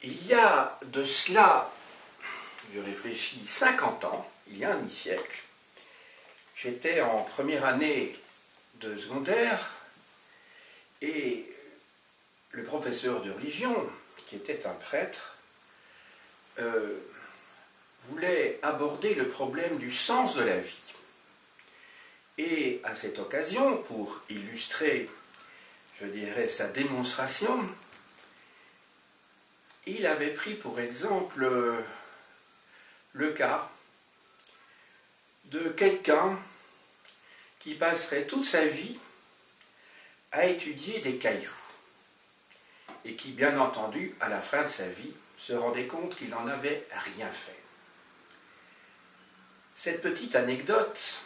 Il y a de cela, je réfléchis, 50 ans, il y a un demi-siècle, j'étais en première année de secondaire et le professeur de religion, qui était un prêtre, voulait aborder le problème du sens de la vie. Et à cette occasion, pour illustrer, je dirais, sa démonstration, il avait pris pour exemple le cas de quelqu'un qui passerait toute sa vie à étudier des cailloux et qui, bien entendu, à la fin de sa vie, se rendait compte qu'il n'en avait rien fait. Cette petite anecdote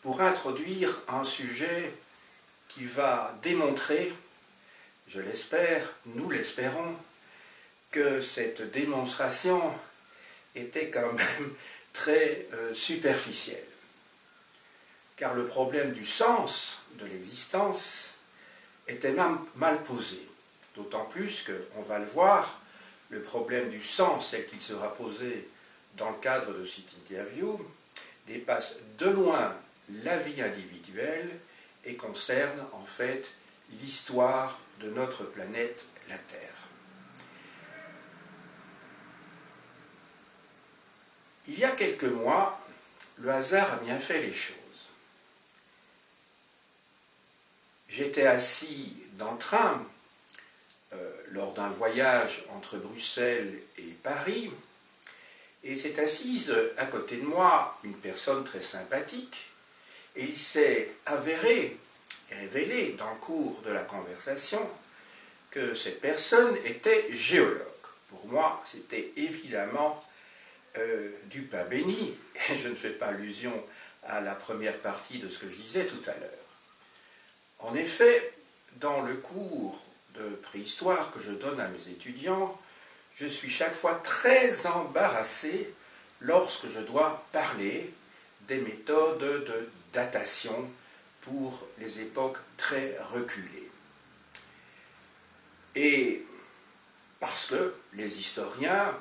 pour introduire un sujet qui va démontrer, je l'espère, nous l'espérons, que cette démonstration était quand même très superficielle. Car le problème du sens de l'existence était même mal posé. D'autant plus qu'on va le voir, le problème du sens, tel qu'il sera posé dans le cadre de cette interview, dépasse de loin la vie individuelle et concerne en fait l'histoire de notre planète, la Terre. Il y a quelques mois, le hasard a bien fait les choses. J'étais assis dans le train lors d'un voyage entre Bruxelles et Paris, et s'est assise à côté de moi une personne très sympathique, et il s'est avéré et révélé dans le cours de la conversation que cette personne était géologue. Pour moi, c'était évidemment du pain béni, et je ne fais pas allusion à la première partie de ce que je disais tout à l'heure. En effet, dans le cours de préhistoire que je donne à mes étudiants, je suis chaque fois très embarrassé lorsque je dois parler des méthodes de datation pour les époques très reculées. Et parce que les historiens,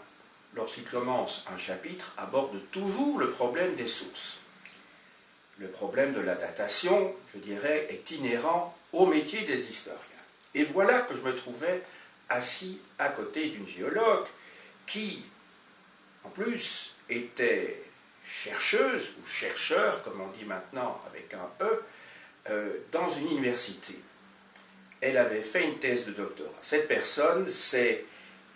lorsqu'ils commencent un chapitre, abordent toujours le problème des sources. Le problème de la datation, je dirais, est inhérent au métier des historiens. Et voilà que je me trouvais assis à côté d'une géologue qui, en plus, était chercheuse, ou chercheur, comme on dit maintenant avec un E, dans une université. Elle avait fait une thèse de doctorat. Cette personne, c'est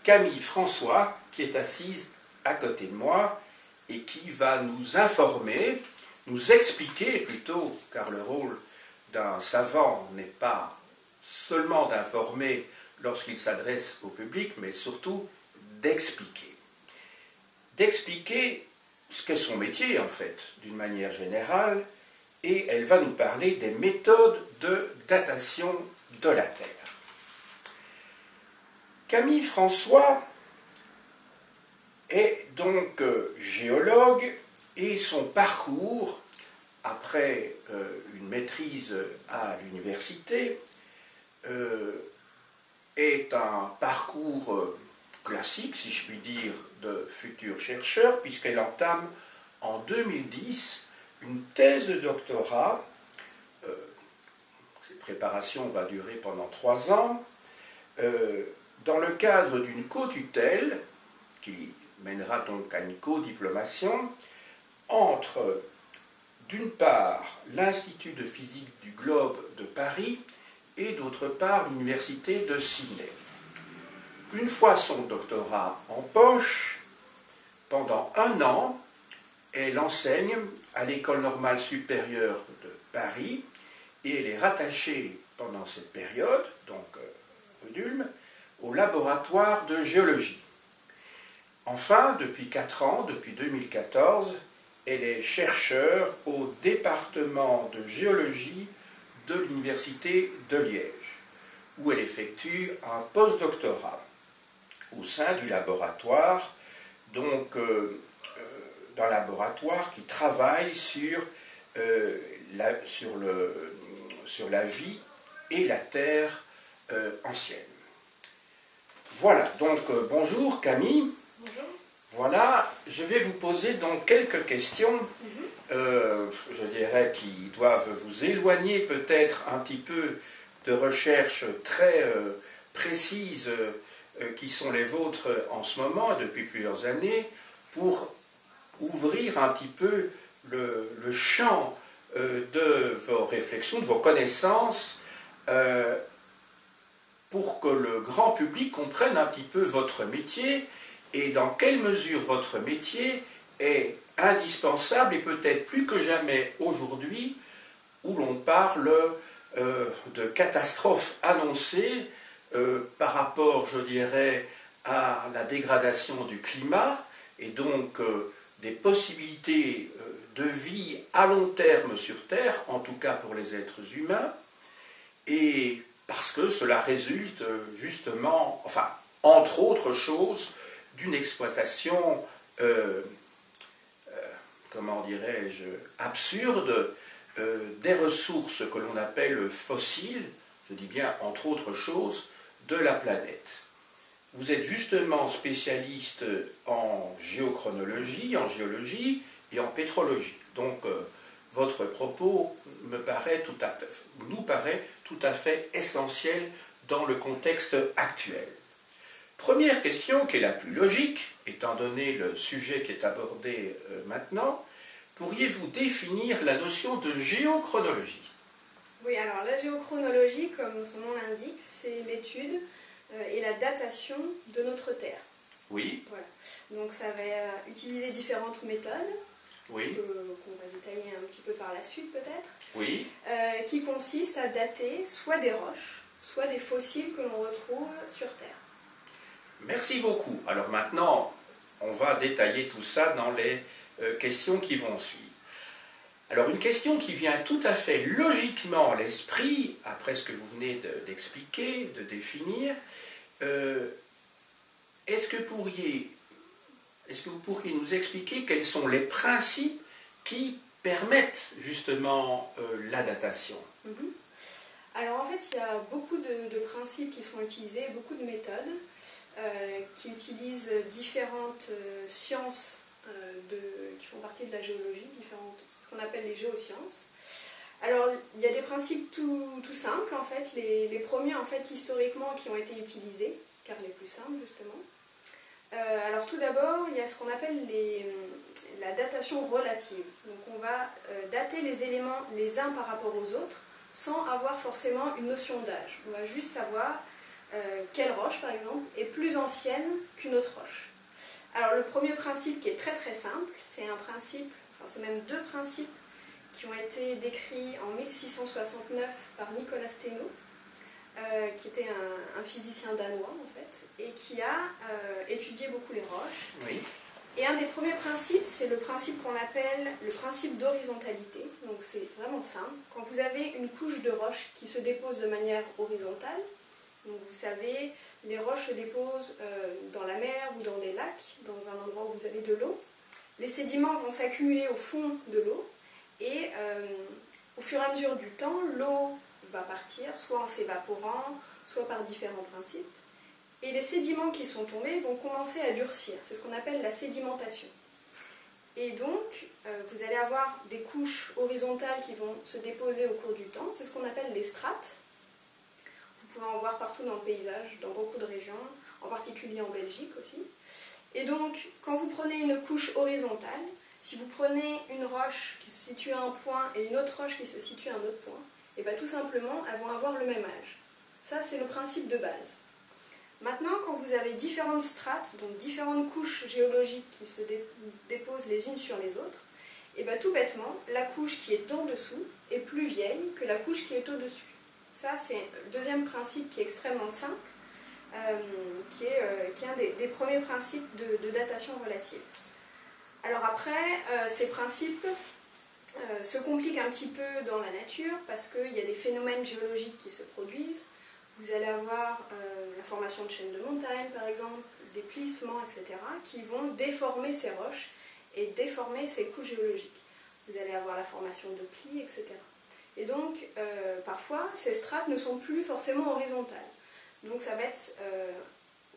Camille François, qui est assise à côté de moi et qui va nous informer, nous expliquer plutôt, car le rôle d'un savant n'est pas seulement d'informer lorsqu'il s'adresse au public, mais surtout d'expliquer. D'expliquer ce qu'est son métier, en fait, d'une manière générale, et elle va nous parler des méthodes de datation de la Terre. Camille François est donc géologue et son parcours, après une maîtrise à l'université, est un parcours classique, si je puis dire, de futur chercheur, puisqu'elle entame en 2010 une thèse de doctorat. Cette préparation va durer pendant 3 ans, dans le cadre d'une co-tutelle, qui mènera donc à une co-diplomation, entre, d'une part, l'Institut de physique du globe de Paris et d'autre part l'Université de Sydney. Une fois son doctorat en poche, pendant 1 an, elle enseigne à l'École normale supérieure de Paris et elle est rattachée pendant cette période, donc rue d'Ulm, au laboratoire de géologie. Enfin, depuis 4 ans, depuis 2014, elle est chercheure au département de géologie de l'Université de Liège, où elle effectue un postdoctorat au sein du laboratoire, donc d'un laboratoire qui travaille sur la vie et la Terre ancienne. Voilà, donc bonjour Camille. Bonjour. Voilà, je vais vous poser donc quelques questions, je dirais, qui doivent vous éloigner peut-être un petit peu de recherches très précises qui sont les vôtres en ce moment, depuis plusieurs années, pour ouvrir un petit peu le champ de vos réflexions, de vos connaissances, pour que le grand public comprenne un petit peu votre métier et dans quelle mesure votre métier est indispensable et peut-être plus que jamais aujourd'hui où l'on parle de catastrophes annoncées par rapport, je dirais, à la dégradation du climat et donc des possibilités de vie à long terme sur Terre, en tout cas pour les êtres humains, et parce que cela résulte justement, enfin, entre autres choses, d'une exploitation, comment dirais-je, absurde des ressources que l'on appelle fossiles, je dis bien entre autres choses, de la planète. Vous êtes justement spécialiste en géochronologie, en géologie et en pétrologie. Donc, votre propos nous paraît tout à fait essentiel dans le contexte actuel. Première question, qui est la plus logique, étant donné le sujet qui est abordé maintenant, pourriez-vous définir la notion de géochronologie? Oui, alors la géochronologie, comme son nom l'indique, c'est l'étude et la datation de notre Terre. Oui. Voilà. Donc ça va utiliser différentes méthodes, oui. qu'on va détailler un petit peu par la suite peut-être, oui. Qui consistent à dater soit des roches, soit des fossiles que l'on retrouve sur Terre. Merci beaucoup. Alors maintenant, on va détailler tout ça dans les questions qui vont suivre. Alors une question qui vient tout à fait logiquement à l'esprit, après ce que vous venez d'expliquer, de définir, est-ce que vous pourriez nous expliquer quels sont les principes qui permettent justement la datation? Alors en fait, il y a beaucoup de principes qui sont utilisés, beaucoup de méthodes qui utilisent différentes sciences qui font partie de la géologie, c'est ce qu'on appelle les géosciences. Alors il y a des principes tout simples en fait, les premiers en fait historiquement qui ont été utilisés, car les plus simples justement. Alors tout d'abord, il y a ce qu'on appelle la datation relative. Donc on va dater les éléments les uns par rapport aux autres sans avoir forcément une notion d'âge. On va juste savoir quelle roche par exemple est plus ancienne qu'une autre roche. Alors le premier principe qui est très très simple, c'est un principe, enfin c'est même deux principes qui ont été décrits en 1669 par Nicolas Steno, qui était un physicien danois en fait, et qui a étudié beaucoup les roches. Oui. Et un des premiers principes, c'est le principe qu'on appelle le principe d'horizontalité. Donc c'est vraiment simple. Quand vous avez une couche de roche qui se dépose de manière horizontale, donc vous savez, les roches se déposent dans la mer ou dans des lacs, dans un endroit où vous avez de l'eau. Les sédiments vont s'accumuler au fond de l'eau et au fur et à mesure du temps, l'eau va partir, soit en s'évaporant, soit par différents principes. Et les sédiments qui sont tombés vont commencer à durcir. C'est ce qu'on appelle la sédimentation. Et donc, vous allez avoir des couches horizontales qui vont se déposer au cours du temps. C'est ce qu'on appelle les strates. Vous pouvez en voir partout dans le paysage, dans beaucoup de régions, en particulier en Belgique aussi. Et donc, quand vous prenez une couche horizontale, si vous prenez une roche qui se situe à un point et une autre roche qui se situe à un autre point, et bien tout simplement, elles vont avoir le même âge. Ça, c'est le principe de base. Maintenant, quand vous avez différentes strates, donc différentes couches géologiques qui se déposent les unes sur les autres, et bien tout bêtement, la couche qui est en dessous est plus vieille que la couche qui est au-dessus. Ça, c'est le deuxième principe qui est extrêmement simple, qui est un des premiers principes de datation relative. Alors après, ces principes se compliquent un petit peu dans la nature parce qu'il y a des phénomènes géologiques qui se produisent. Vous allez avoir la formation de chaînes de montagnes, par exemple, des plissements, etc., qui vont déformer ces roches et déformer ces couches géologiques. Vous allez avoir la formation de plis, etc. Et donc, parfois, ces strates ne sont plus forcément horizontales. Donc, ça va être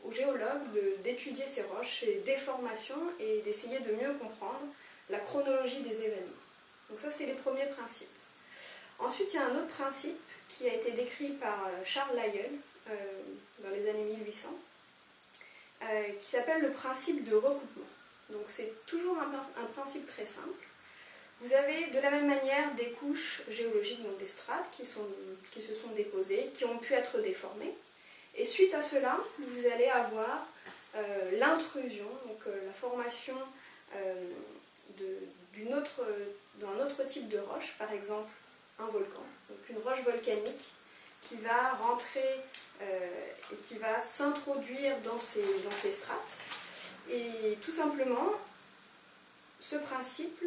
aux géologues d'étudier ces roches, ces déformations, et d'essayer de mieux comprendre la chronologie des événements. Donc ça, c'est les premiers principes. Ensuite, il y a un autre principe qui a été décrit par Charles Lyell dans les années 1800, qui s'appelle le principe de recoupement. Donc c'est toujours un principe très simple. Vous avez de la même manière des couches géologiques, donc des strates, qui se sont déposées, qui ont pu être déformées. Et suite à cela, vous allez avoir l'intrusion, donc la formation d'un autre type de roche, par exemple un volcan, donc une roche volcanique qui va rentrer et qui va s'introduire dans ces strates. Et tout simplement, ce principe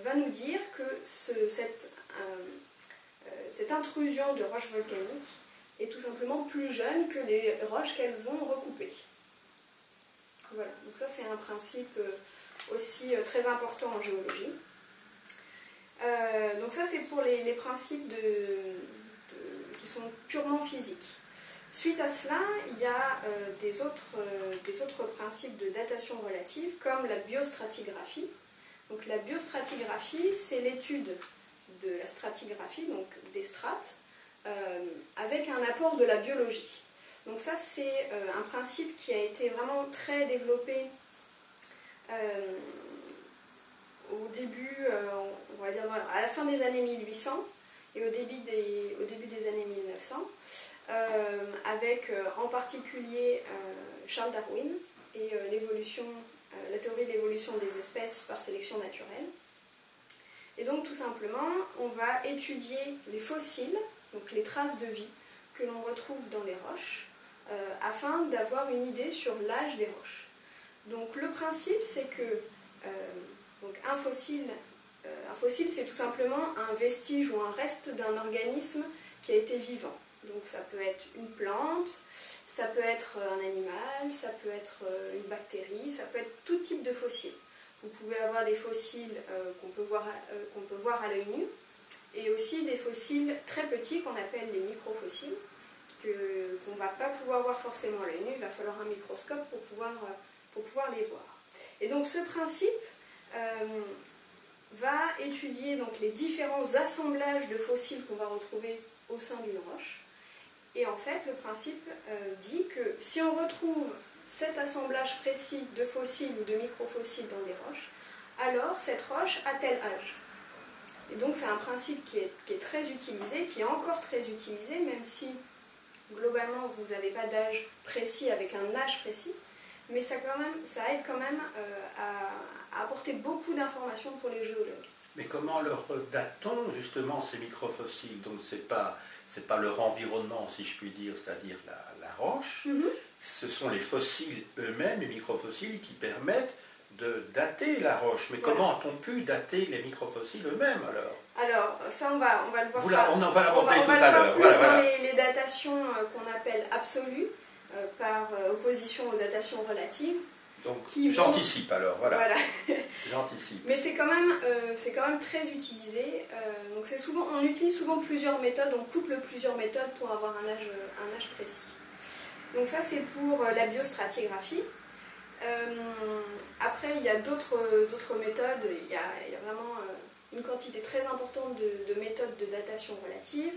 va nous dire que cette intrusion de roches volcaniques est tout simplement plus jeune que les roches qu'elles vont recouper. Voilà, donc ça c'est un principe aussi très important en géologie. Donc ça c'est pour les principes qui sont purement physiques. Suite à cela, il y a des autres principes de datation relative, comme la biostratigraphie. Donc la biostratigraphie, c'est l'étude de la stratigraphie, donc des strates, avec un apport de la biologie. Donc ça, c'est un principe qui a été vraiment très développé au début, on va dire à la fin des années 1800 et au début des années 1900, avec en particulier Charles Darwin et la théorie de l'évolution des espèces par sélection naturelle. Et donc tout simplement, on va étudier les fossiles, donc les traces de vie que l'on retrouve dans les roches, afin d'avoir une idée sur l'âge des roches. Donc le principe, c'est que donc un fossile, c'est tout simplement un vestige ou un reste d'un organisme qui a été vivant. Donc ça peut être une plante, ça peut être un animal, ça peut être une bactérie, ça peut être tout type de fossile. Vous pouvez avoir des fossiles qu'on peut voir à l'œil nu, et aussi des fossiles très petits qu'on appelle les microfossiles, qu'on ne va pas pouvoir voir forcément à l'œil nu, il va falloir un microscope pour pouvoir les voir. Et donc ce principe va étudier donc les différents assemblages de fossiles qu'on va retrouver au sein d'une roche. Et en fait, le principe dit que si on retrouve cet assemblage précis de fossiles ou de microfossiles dans des roches, alors cette roche a tel âge. Et donc c'est un principe qui est très utilisé, qui est encore très utilisé, même si globalement vous n'avez pas d'âge précis avec un âge précis, mais ça aide quand même à apporter beaucoup d'informations pour les géologues. Mais comment leur date-t-on justement ces microfossiles? Donc c'est pas leur environnement, si je puis dire, c'est-à-dire la roche. Ce sont les fossiles eux-mêmes, les microfossiles, qui permettent de dater la roche. Mais voilà. Comment a-t-on pu dater les microfossiles eux-mêmes alors? Alors ça on va le voir. On en va l'aborder tout à l'heure. Plus dans les datations qu'on appelle absolues, par opposition aux datations relatives. Donc j'anticipe alors, voilà. J'anticipe. Mais c'est quand même très utilisé. Donc on utilise souvent plusieurs méthodes, on couple plusieurs méthodes pour avoir un âge précis. Donc ça c'est pour la biostratigraphie. Après il y a d'autres méthodes, il y a vraiment une quantité très importante de méthodes de datation relative.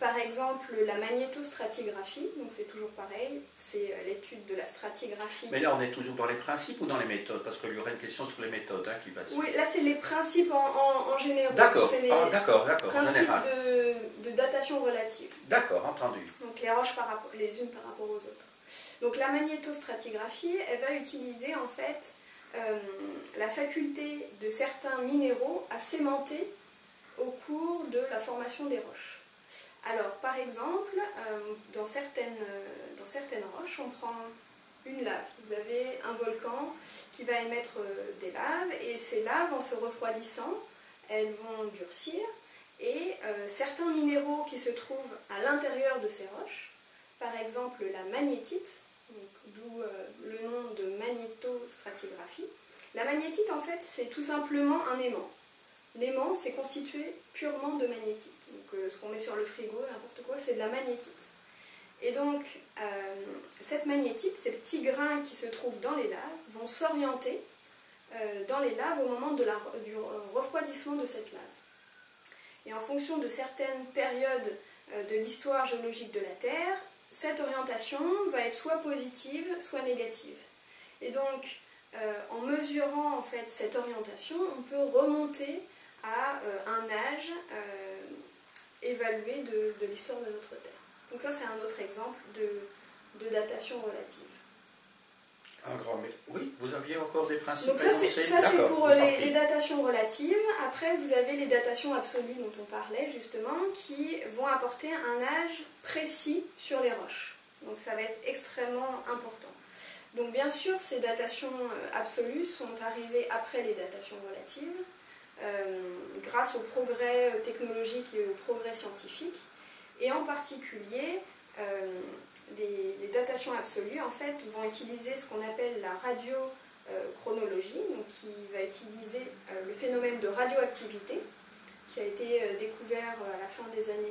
Par exemple, la magnétostratigraphie, donc c'est toujours pareil, c'est l'étude de la stratigraphie. Mais là, on est toujours dans les principes ou dans les méthodes? Parce qu'il y aurait une question sur les méthodes qui va se... Oui, là, c'est les principes en général. D'accord, d'accord, en général. De datation relative. D'accord, entendu. Donc les roches les unes par rapport aux autres. Donc la magnétostratigraphie, elle va utiliser en fait la faculté de certains minéraux à s'aimanter au cours de la formation des roches. Alors, par exemple, dans certaines roches, on prend une lave. Vous avez un volcan qui va émettre des laves, et ces laves, en se refroidissant, elles vont durcir, et certains minéraux qui se trouvent à l'intérieur de ces roches, par exemple la magnétite, d'où le nom de magnétostratigraphie. La magnétite, en fait, c'est tout simplement un aimant. L'aimant, c'est constitué purement de magnétite. Donc ce qu'on met sur le frigo, n'importe quoi, c'est de la magnétite. Et donc, cette magnétite, ces petits grains qui se trouvent dans les laves, vont s'orienter dans les laves au moment du refroidissement de cette lave. Et en fonction de certaines périodes de l'histoire géologique de la Terre, cette orientation va être soit positive, soit négative. Et donc, en mesurant en fait cette orientation, on peut remonter à un âge évalué de l'histoire de notre Terre. Donc ça, c'est un autre exemple de datation relative. Un grand mais. Oui, vous aviez encore des principes. Donc ça, c'est pour les datations relatives. Après, vous avez les datations absolues dont on parlait justement, qui vont apporter un âge précis sur les roches. Donc ça va être extrêmement important. Donc bien sûr, ces datations absolues sont arrivées après les datations relatives, grâce au progrès technologique et au progrès scientifique. Et en particulier, les datations absolues en fait, vont utiliser ce qu'on appelle la radiochronologie, donc qui va utiliser le phénomène de radioactivité, qui a été découvert à la fin des années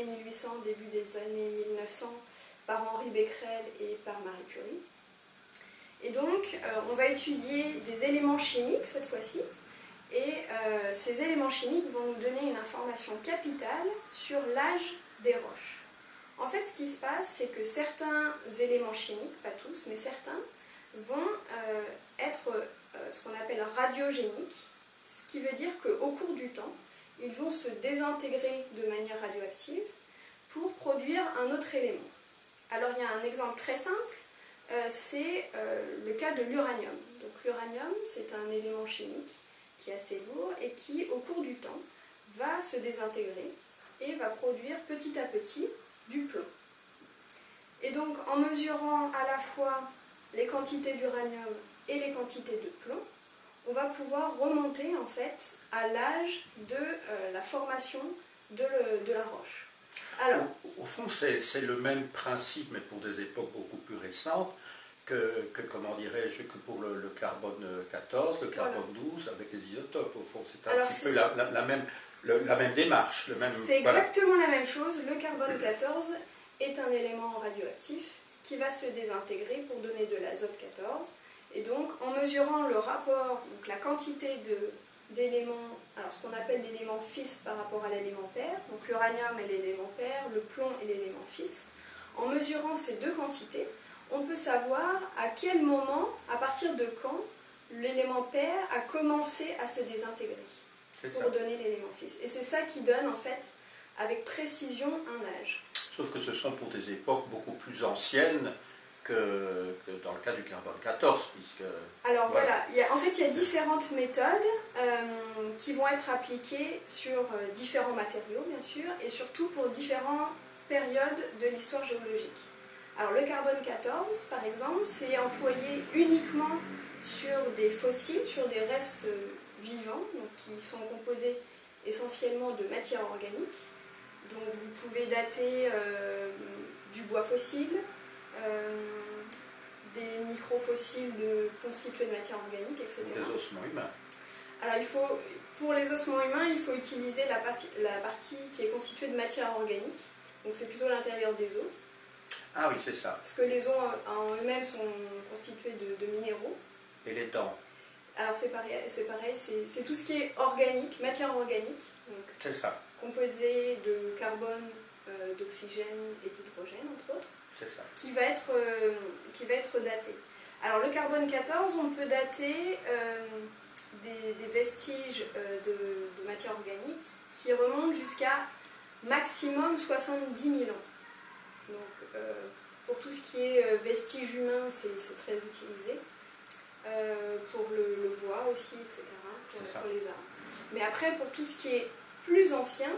1800, début des années 1900, par Henri Becquerel et par Marie Curie. Et donc, on va étudier des éléments chimiques cette fois-ci, et ces éléments chimiques vont nous donner une information capitale sur l'âge des roches. En fait, ce qui se passe, c'est que certains éléments chimiques, pas tous, mais certains, vont être ce qu'on appelle radiogéniques, ce qui veut dire qu'au cours du temps, ils vont se désintégrer de manière radioactive pour produire un autre élément. Alors, il y a un exemple très simple, c'est le cas de l'uranium. Donc, l'uranium, c'est un élément chimique qui est assez lourd et qui, au cours du temps, va se désintégrer et va produire petit à petit du plomb. Et donc, en mesurant à la fois les quantités d'uranium et les quantités de plomb, on va pouvoir remonter en fait à l'âge de la formation de la roche. Alors, au fond, c'est le même principe, mais pour des époques beaucoup plus récentes, que comment dirais-je, que pour le carbone 14, le carbone 12, avec les isotopes. Au fond, c'est un petit peu la même démarche. C'est exactement la même chose. Le carbone 14 est un élément radioactif qui va se désintégrer pour donner de l'azote 14. Et donc, en mesurant le rapport, donc la quantité d'éléments, alors ce qu'on appelle l'élément fils par rapport à l'élément père, donc l'uranium est l'élément père, le plomb est l'élément fils, en mesurant ces deux quantités, on peut savoir à quel moment, à partir de quand, l'élément père a commencé à se désintégrer pour donner l'élément fils. Et c'est ça qui donne, en fait, avec précision, un âge. Sauf que ce sont pour des époques beaucoup plus anciennes que dans le cas du carbone 14, puisque... Alors voilà, en fait il y a différentes méthodes qui vont être appliquées sur différents matériaux, bien sûr, et surtout pour différentes périodes de l'histoire géologique. Alors le carbone 14, par exemple, c'est employé uniquement sur des fossiles, sur des restes vivants, donc qui sont composés essentiellement de matière organique. Donc vous pouvez dater du bois fossile, des microfossiles constitués de matière organique, etc. Des ossements humains. Alors pour les ossements humains, il faut utiliser la partie qui est constituée de matière organique, donc c'est plutôt l'intérieur des os. Ah oui, c'est ça. Parce que les os en eux-mêmes sont constitués de minéraux. Et les dents? Alors c'est pareil, c'est tout ce qui est organique, matière organique. C'est ça. Composé de carbone, d'oxygène et d'hydrogène, entre autres. C'est ça. Qui va être daté. Alors le carbone 14, on peut dater des vestiges de matière organique qui remontent jusqu'à maximum 70 000 ans. Donc pour tout ce qui est vestiges humains, c'est très utilisé. Pour le bois aussi, etc. Pour les arbres. Mais après, pour tout ce qui est plus ancien,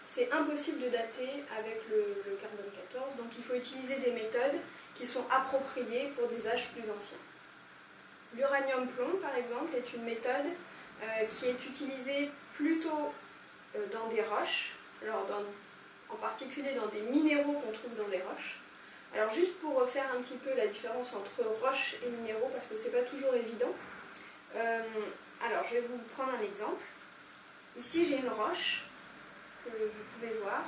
c'est impossible de dater avec le carbone 14, donc il faut utiliser des méthodes qui sont appropriées pour des âges plus anciens. L'uranium-plomb, par exemple, est une méthode qui est utilisée plutôt dans des roches, alors en particulier dans des minéraux qu'on trouve dans des roches. Alors juste pour faire un petit peu la différence entre roches et minéraux, parce que c'est pas toujours évident, alors je vais vous prendre un exemple. Ici j'ai une roche que vous pouvez voir,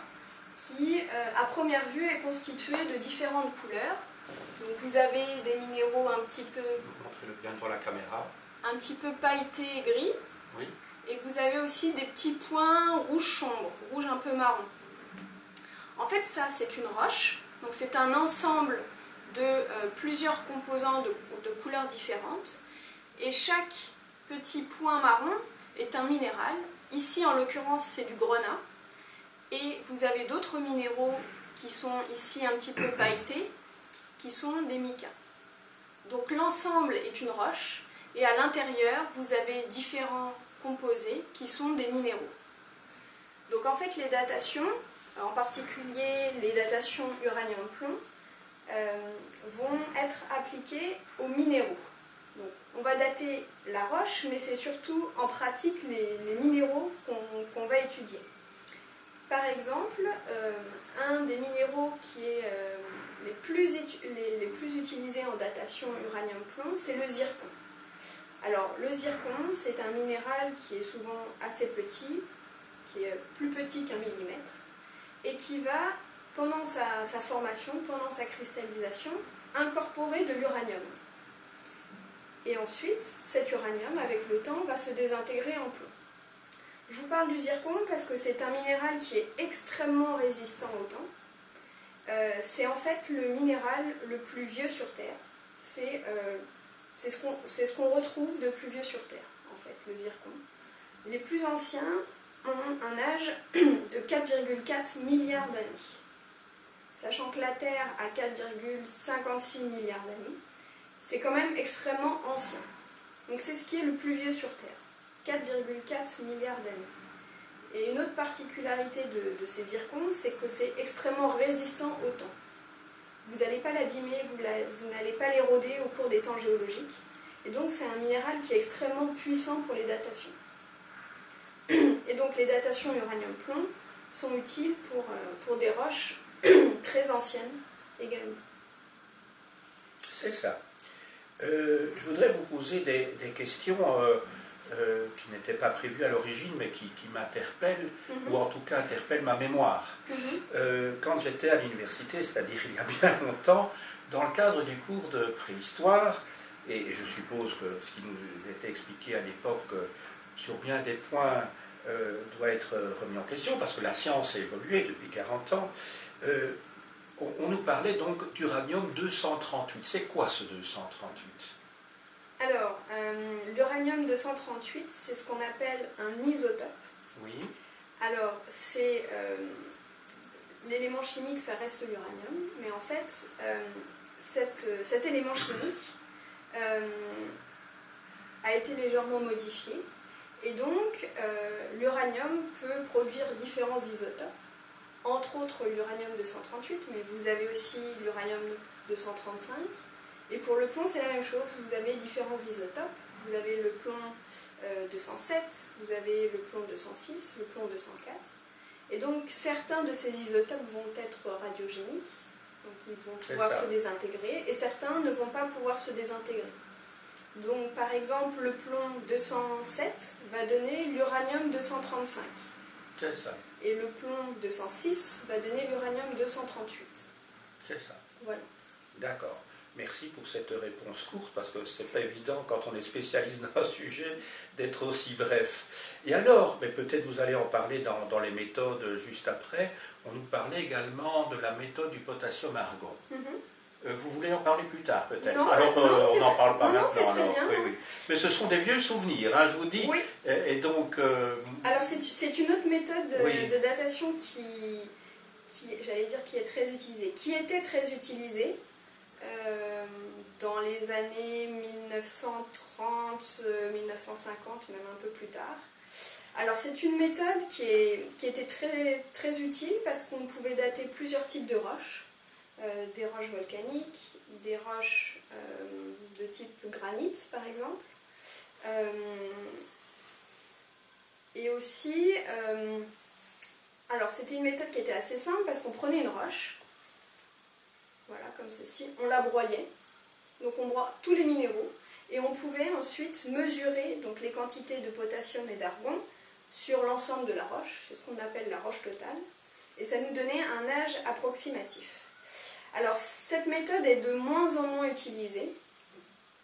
qui, à première vue, est constitué de différentes couleurs. Donc vous avez des minéraux un petit peu... Montrez-le bien devant la caméra. Un petit peu pailletés et gris. Oui. Et vous avez aussi des petits points rouge sombre, rouge un peu marron. En fait, ça, c'est une roche. Donc c'est un ensemble de plusieurs composants de couleurs différentes. Et chaque petit point marron est un minéral. Ici, en l'occurrence, c'est du grenat. Et vous avez d'autres minéraux qui sont ici un petit peu pailletés, qui sont des micas. Donc l'ensemble est une roche. Et à l'intérieur, vous avez différents composés qui sont des minéraux. Donc en fait, les datations, en particulier les datations uranium-plomb, vont être appliquées aux minéraux. Donc, on va dater la roche, mais c'est surtout en pratique les minéraux qu'on va étudier. Par exemple, un des minéraux qui est les plus utilisés en datation uranium-plomb, c'est le zircon. Alors, le zircon, c'est un minéral qui est souvent assez petit, qui est plus petit qu'un millimètre, et qui va, pendant sa formation, pendant sa cristallisation, incorporer de l'uranium. Et ensuite, cet uranium, avec le temps, va se désintégrer en plomb. Je vous parle du zircon parce que c'est un minéral qui est extrêmement résistant au temps. C'est en fait le minéral le plus vieux sur Terre. C'est ce qu'on retrouve de plus vieux sur Terre, en fait, le zircon. Les plus anciens ont un âge de 4,4 milliards d'années. Sachant que la Terre a 4,56 milliards d'années, c'est quand même extrêmement ancien. Donc c'est ce qui est le plus vieux sur Terre, 4,4 milliards d'années. Et une autre particularité de ces zircons, c'est que c'est extrêmement résistant au temps. Vous n'allez pas l'abîmer, vous n'allez pas l'éroder au cours des temps géologiques. Et donc c'est un minéral qui est extrêmement puissant pour les datations. Et donc les datations uranium-plomb sont utiles pour des roches très anciennes également. C'est ça. Je voudrais vous poser des questions qui n'étaient pas prévues à l'origine, mais qui m'interpellent, ou en tout cas interpellent ma mémoire. Quand j'étais à l'université, c'est-à-dire il y a bien longtemps, dans le cadre du cours de préhistoire, et je suppose que ce qui nous était expliqué à l'époque sur bien des points doit être remis en question, parce que la science a évolué depuis 40 ans, on nous parlait donc d'uranium-238. C'est quoi ce 238 ? Alors, l'uranium-238, c'est ce qu'on appelle un isotope. Oui. Alors, c'est l'élément chimique, ça reste l'uranium, mais en fait, cet élément chimique a été légèrement modifié, et donc l'uranium peut produire différents isotopes, entre autres l'uranium-238, mais vous avez aussi l'uranium-235, et pour le plomb, c'est la même chose, vous avez différents isotopes, vous avez le plomb 207, vous avez le plomb 206, le plomb 204, et donc certains de ces isotopes vont être radiogéniques, donc ils vont pouvoir se désintégrer, et certains ne vont pas pouvoir se désintégrer. Donc par exemple, le plomb 207 va donner l'uranium-235. C'est ça. Et le plomb 206 va donner l'uranium-238. C'est ça. Voilà. D'accord. Merci pour cette réponse courte, parce que c'est pas évident quand on est spécialiste dans un sujet d'être aussi bref. Et alors, mais peut-être vous allez en parler dans les méthodes juste après, on nous parlait également de la méthode du potassium-argon. Vous voulez en parler plus tard peut-être? Non, alors on n'en parle pas maintenant. c'est très bien. Oui, oui. Mais ce sont des vieux souvenirs, hein, je vous dis. Oui. Et donc... Alors c'est une autre méthode de datation j'allais dire, qui est très utilisée. Qui était très utilisée dans les années 1930, 1950, même un peu plus tard. Alors c'est une méthode qui était très, très utile parce qu'on pouvait dater plusieurs types de roches. Des roches volcaniques, des roches de type granit par exemple, et aussi, alors c'était une méthode qui était assez simple parce qu'on prenait une roche, voilà comme ceci, on la broyait, donc on broie tous les minéraux, et on pouvait ensuite mesurer donc, les quantités de potassium et d'argon sur l'ensemble de la roche, c'est ce qu'on appelle la roche totale. et ça nous donnait un âge approximatif. Alors cette méthode est de moins en moins utilisée,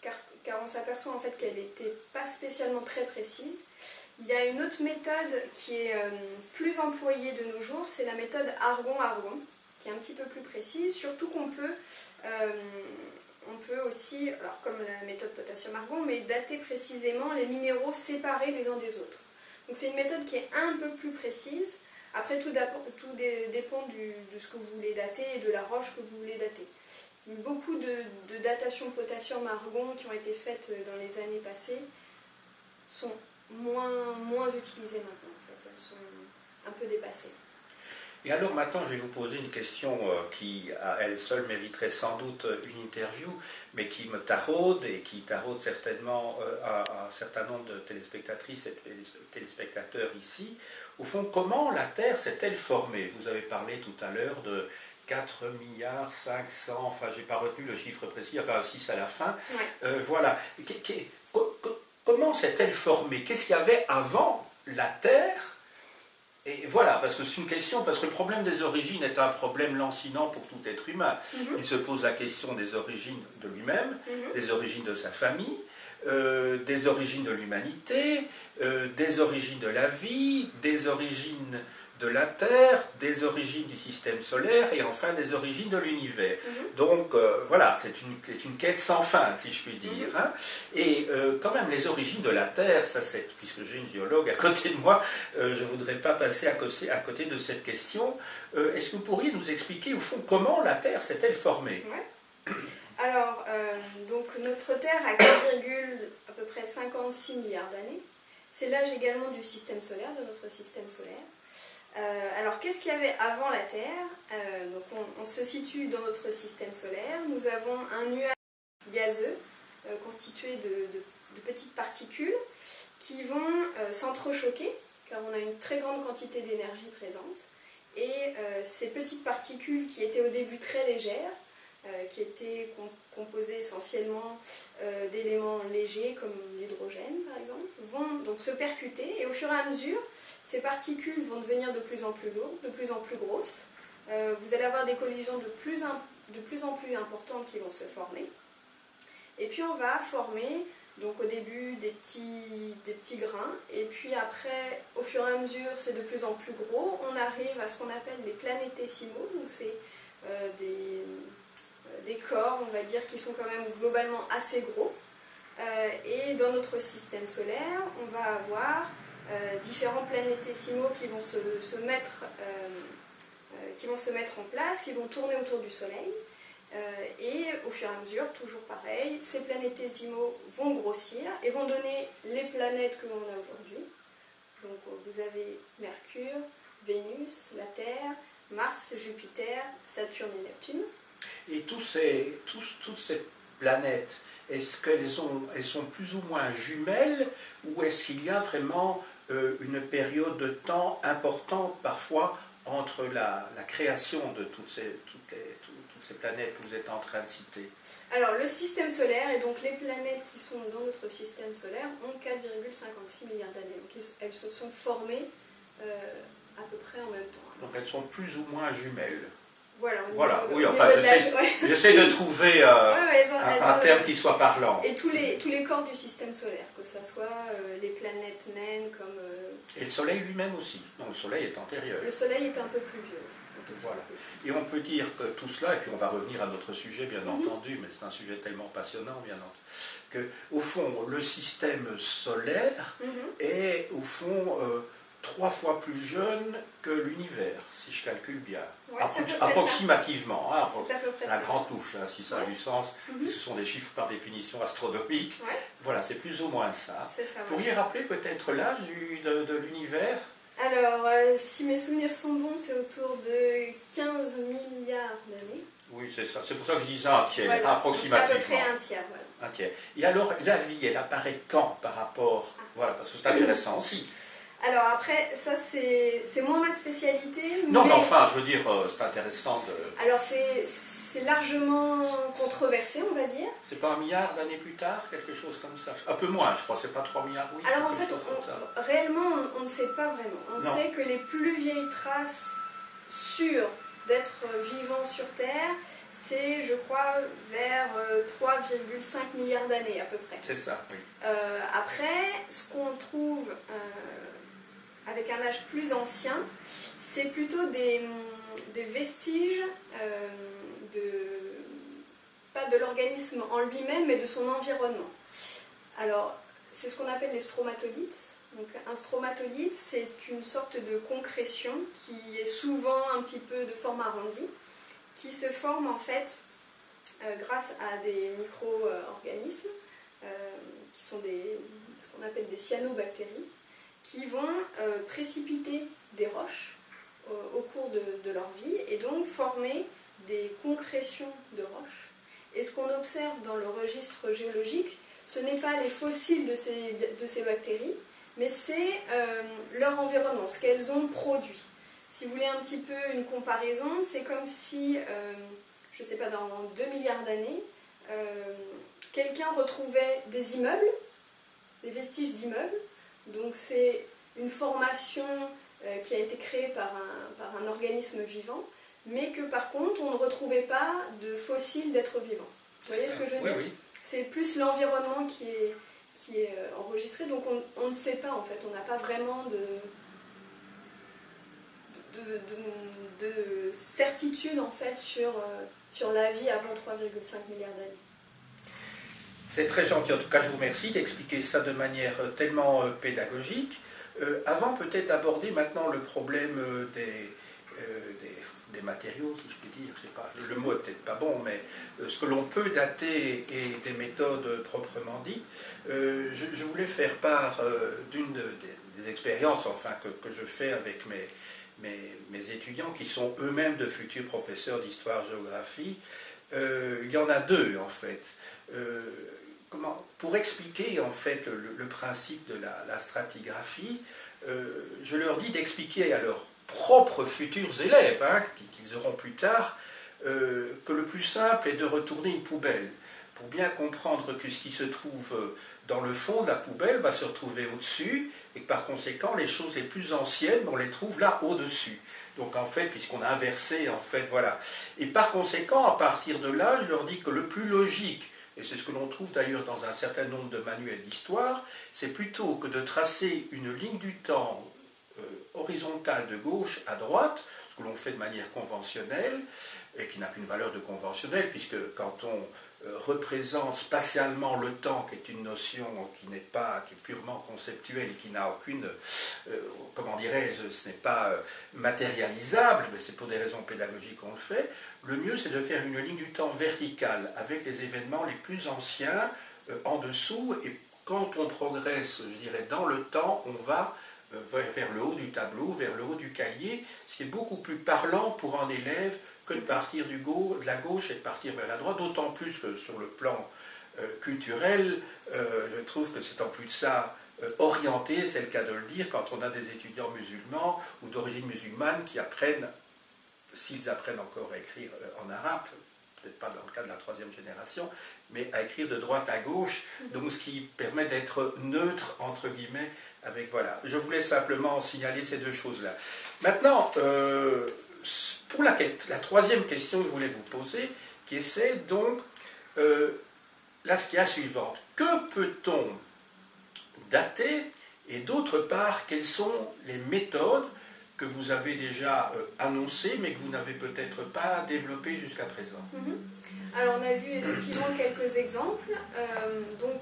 car on s'aperçoit en fait qu'elle n'était pas spécialement très précise. Il y a une autre méthode qui est plus employée de nos jours, c'est la méthode argon-argon, qui est un petit peu plus précise, surtout qu'on peut, on peut aussi, alors comme la méthode potassium-argon, mais dater précisément les minéraux séparés les uns des autres. Donc c'est une méthode qui est un peu plus précise. Après, tout dépend de ce que vous voulez dater et de la roche que vous voulez dater. Beaucoup de datations potassium-argon qui ont été faites dans les années passées sont moins utilisées maintenant. En fait. Elles sont un peu dépassées. Et alors maintenant, je vais vous poser une question qui, à elle seule, mériterait sans doute une interview, mais qui me taraude et qui taraude certainement un certain nombre de téléspectatrices et de téléspectateurs ici. Au fond, comment la Terre s'est-elle formée? Vous avez parlé tout à l'heure de 4 milliards 500, enfin, j'ai pas retenu le chiffre précis, enfin 6 à la fin. Ouais. Voilà. Comment s'est-elle formée? Qu'est-ce qu'il y avait avant la Terre? Et voilà, parce que c'est une question, parce que le problème des origines est un problème lancinant pour tout être humain. Il se pose la question des origines de lui-même, des origines de sa famille, des origines de l'humanité, des origines de la vie, des origines de la Terre, des origines du système solaire et enfin des origines de l'univers. Donc voilà, c'est une quête sans fin, si je puis dire. Hein. Et quand même, les origines de la Terre, ça c'est, puisque j'ai une géologue à côté de moi, je ne voudrais pas passer à côté de cette question. Est-ce que vous pourriez nous expliquer au fond comment la Terre s'est-elle formée? Ouais. Alors, donc notre Terre a à peu près 56 milliards d'années. C'est l'âge également du système solaire, de notre système solaire. Alors, qu'est-ce qu'il y avait avant la Terre? Donc on se situe dans notre système solaire. Nous avons un nuage gazeux constitué de petites particules qui vont s'entrechoquer, car on a une très grande quantité d'énergie présente. Et ces petites particules qui étaient au début très légères, qui étaient composées essentiellement d'éléments légers comme l'hydrogène par exemple, vont donc se percuter et au fur et à mesure, ces particules vont devenir de plus en plus lourdes, de plus en plus grosses. Vous allez avoir des collisions de plus en plus importantes qui vont se former. Et puis on va former donc au début des petits grains, et puis après, au fur et à mesure, c'est de plus en plus gros. On arrive à ce qu'on appelle les planétésimaux, donc c'est des corps, on va dire, qui sont quand même globalement assez gros. Et dans notre système solaire, on va avoir différents planétésimaux qui vont se mettre en place, qui vont tourner autour du Soleil. Et au fur et à mesure, toujours pareil, ces planétésimaux vont grossir et vont donner les planètes que l'on a aujourd'hui. Donc vous avez Mercure, Vénus, la Terre, Mars, Jupiter, Saturne et Neptune. Et toutes ces planètes, est-ce qu'elles sont plus ou moins jumelles, ou est-ce qu'il y a vraiment une période de temps importante parfois entre la création de toutes ces planètes que vous êtes en train de citer? Alors le système solaire, et donc les planètes qui sont dans notre système solaire, ont 4,56 milliards d'années. Donc elles se sont formées à peu près en même temps. Donc elles sont plus ou moins jumelles. Voilà, oui, enfin, j'essaie de trouver un terme qui soit parlant. Et tous les corps du système solaire, que ce soit les planètes naines comme... Et le Soleil lui-même aussi. Non, le Soleil est antérieur. Le Soleil est un peu plus vieux. Voilà. Et on peut dire que tout cela, et puis on va revenir à notre sujet bien entendu, mais c'est un sujet tellement passionnant bien entendu, que au fond le système solaire est au fond 3 fois plus jeune que l'univers, si je calcule bien. Ouais, approximativement, hein, la grande louche, hein, si ça a du sens, ce sont des chiffres par définition astronomiques. Ouais. Voilà, c'est plus ou moins ça. Ça, vous pourriez rappeler peut-être l'âge de l'univers? Alors, si mes souvenirs sont bons, c'est autour de 15 milliards d'années. Oui, c'est ça. C'est pour ça que je disais un tiers, voilà. Approximativement. C'est à peu près un tiers, voilà. Un tiers. Et alors, la vie, elle apparaît quand par rapport... Voilà, parce que c'est intéressant aussi. Alors après, ça c'est moins ma spécialité. Non, mais enfin, je veux dire, c'est intéressant de... Alors c'est largement controversé, on va dire. C'est pas 1 milliard d'années plus tard, quelque chose comme ça? Un peu moins, je crois, c'est pas 3 milliards, oui. Alors en fait, réellement, on ne sait pas vraiment. On sait que les plus vieilles traces sûr d'être vivant sur Terre, c'est, je crois, vers 3,5 milliards d'années à peu près. C'est ça, oui. Après, ce qu'on trouve avec un âge plus ancien, c'est plutôt des vestiges pas de l'organisme en lui-même, mais de son environnement. Alors, c'est ce qu'on appelle les stromatolites. Donc, un stromatolite, c'est une sorte de concrétion qui est souvent un petit peu de forme arrondie, qui se forme en fait grâce à des micro-organismes qui sont ce qu'on appelle des cyanobactéries, qui vont précipiter des roches au cours de leur vie et donc former des concrétions de roches. Et ce qu'on observe dans le registre géologique, ce n'est pas les fossiles de ces bactéries, mais c'est leur environnement, ce qu'elles ont produit. Si vous voulez un petit peu une comparaison, c'est comme si, je ne sais pas, dans 2 milliards d'années, quelqu'un retrouvait des immeubles, des vestiges d'immeubles. Donc c'est une formation qui a été créée par un organisme vivant, mais que par contre on ne retrouvait pas de fossiles d'êtres vivants. Vous voyez ce que je veux dire? Oui. C'est plus l'environnement qui est enregistré, donc on ne sait pas en fait, on n'a pas vraiment de certitude en fait sur la vie avant 3,5 milliards d'années. C'est très gentil, en tout cas je vous remercie d'expliquer ça de manière tellement pédagogique. Avant peut-être d'aborder maintenant le problème des matériaux, si je puis dire, je sais pas, le mot est peut-être pas bon, mais ce que l'on peut dater et des méthodes proprement dites, je voulais faire part d'une des expériences enfin, que je fais avec mes étudiants qui sont eux-mêmes de futurs professeurs d'histoire-géographie. Il y en a deux en fait. Pour expliquer en fait le principe de la stratigraphie, je leur dis d'expliquer à leurs propres futurs élèves, qu'ils auront plus tard, que le plus simple est de retourner une poubelle, pour bien comprendre que ce qui se trouve dans le fond de la poubelle va se retrouver au-dessus, et que par conséquent les choses les plus anciennes, on les trouve là au-dessus. Donc en fait, puisqu'on a inversé, en fait, voilà. Et par conséquent, à partir de là, je leur dis que le plus logique, et c'est ce que l'on trouve d'ailleurs dans un certain nombre de manuels d'histoire, c'est plutôt que de tracer une ligne du temps horizontale de gauche à droite, ce que l'on fait de manière conventionnelle, et qui n'a qu'une valeur de conventionnelle, puisque quand on représente spatialement le temps, qui est une notion qui est purement conceptuelle et qui n'a aucune, comment dirais-je, ce n'est pas matérialisable, mais c'est pour des raisons pédagogiques qu'on le fait, le mieux c'est de faire une ligne du temps verticale avec les événements les plus anciens en dessous, et quand on progresse, je dirais, dans le temps, on va vers le haut du tableau, vers le haut du cahier, ce qui est beaucoup plus parlant pour un élève que de partir de la gauche et de partir vers la droite, d'autant plus que sur le plan culturel, je trouve que c'est en plus de ça orienté, c'est le cas de le dire, quand on a des étudiants musulmans ou d'origine musulmane qui apprennent, s'ils apprennent encore à écrire en arabe, peut-être pas dans le cas de la 3e génération, mais à écrire de droite à gauche, donc ce qui permet d'être neutre, entre guillemets, avec, voilà. Je voulais simplement signaler ces deux choses-là. Maintenant, pour la 3e question que je voulais vous poser, qui est celle, donc, là, ce qui est la suivante. Que peut-on dater, et d'autre part, quelles sont les méthodes que vous avez déjà annoncées, mais que vous n'avez peut-être pas développées jusqu'à présent? Alors, on a vu effectivement quelques exemples. Donc,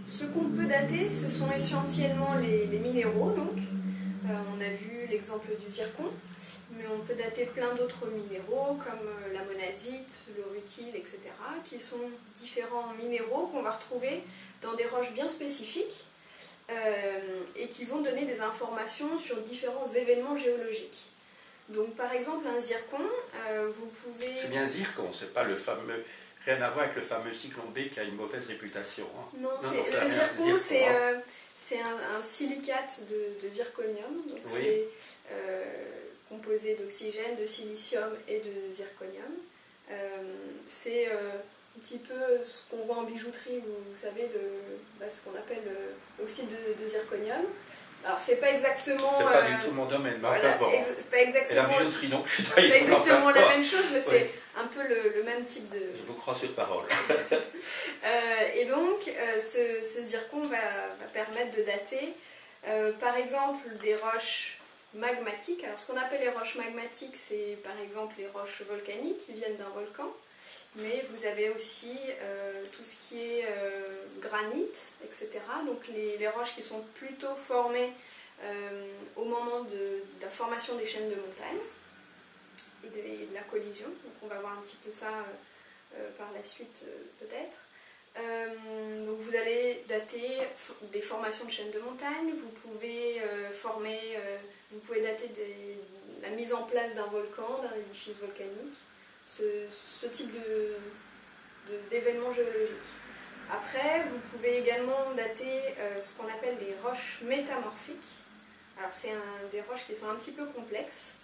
ce qu'on peut dater, ce sont essentiellement les minéraux. Donc, on a vu l'exemple du zircon, mais on peut dater plein d'autres minéraux comme la monazite, le rutile, etc., qui sont différents minéraux qu'on va retrouver dans des roches bien spécifiques et qui vont donner des informations sur différents événements géologiques. Donc, par exemple, un zircon, vous pouvez... C'est bien zircon, c'est pas le fameux... Rien à voir avec le fameux cyclone B qui a une mauvaise réputation. Non, le zircon, c'est un silicate de zirconium. Donc oui. C'est composé d'oxygène, de silicium et de zirconium. C'est un petit peu ce qu'on voit en bijouterie, vous savez, ce qu'on appelle l'oxyde de zirconium. Alors c'est pas exactement... C'est pas du tout mon domaine, mais enfin bon. Pas exactement, et la bijouterie non plus, pas exactement la même chose, mais c'est oui. un peu le même type de... Je vous crois sur parole. Et donc, ce zircon va permettre de dater, par exemple, des roches magmatiques. Alors, ce qu'on appelle les roches magmatiques, c'est par exemple les roches volcaniques qui viennent d'un volcan. Mais vous avez aussi tout ce qui est granit, etc. Donc, les roches qui sont plutôt formées au moment de la formation des chaînes de montagne et de la collision. Donc, on va voir un petit peu ça par la suite, peut-être. Donc vous allez dater des formations de chaînes de montagne, vous pouvez dater la mise en place d'un volcan, d'un édifice volcanique, ce type d'événements géologiques. Après, vous pouvez également dater ce qu'on appelle des roches métamorphiques. Alors c'est des roches qui sont un petit peu complexes.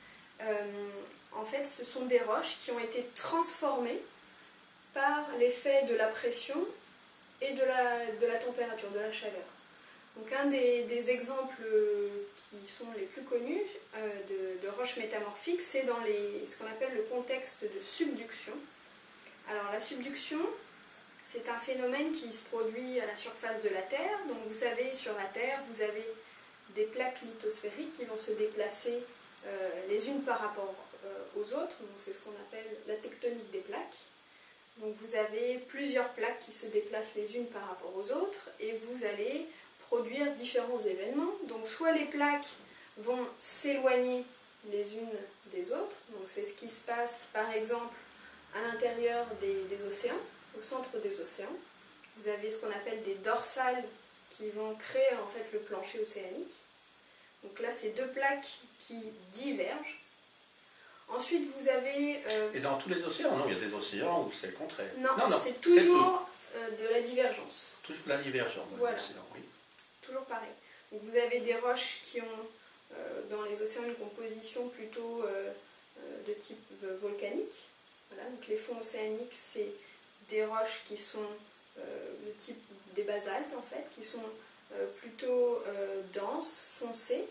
En fait, ce sont des roches qui ont été transformées par l'effet de la pression et de la température, de la chaleur. Donc un des exemples qui sont les plus connus de roches métamorphiques, c'est dans ce qu'on appelle le contexte de subduction. Alors la subduction, c'est un phénomène qui se produit à la surface de la Terre. Donc vous savez, sur la Terre, vous avez des plaques lithosphériques qui vont se déplacer les unes par rapport aux autres. Donc c'est ce qu'on appelle la tectonique des plaques. Donc vous avez plusieurs plaques qui se déplacent les unes par rapport aux autres et vous allez produire différents événements. Donc soit les plaques vont s'éloigner les unes des autres, donc c'est ce qui se passe par exemple à l'intérieur des océans, au centre des océans. Vous avez ce qu'on appelle des dorsales qui vont créer en fait le plancher océanique. Donc là c'est deux plaques qui divergent. Ensuite, vous avez... Et dans tous les océans, non? Il y a des océans où c'est le contraire. Non, c'est toujours de la divergence. Toujours de la divergence dans les océans, oui. Toujours pareil. Donc, vous avez des roches qui ont, dans les océans, une composition plutôt de type volcanique. Voilà, donc les fonds océaniques, c'est des roches qui sont le type des basaltes, en fait, qui sont plutôt denses, foncées.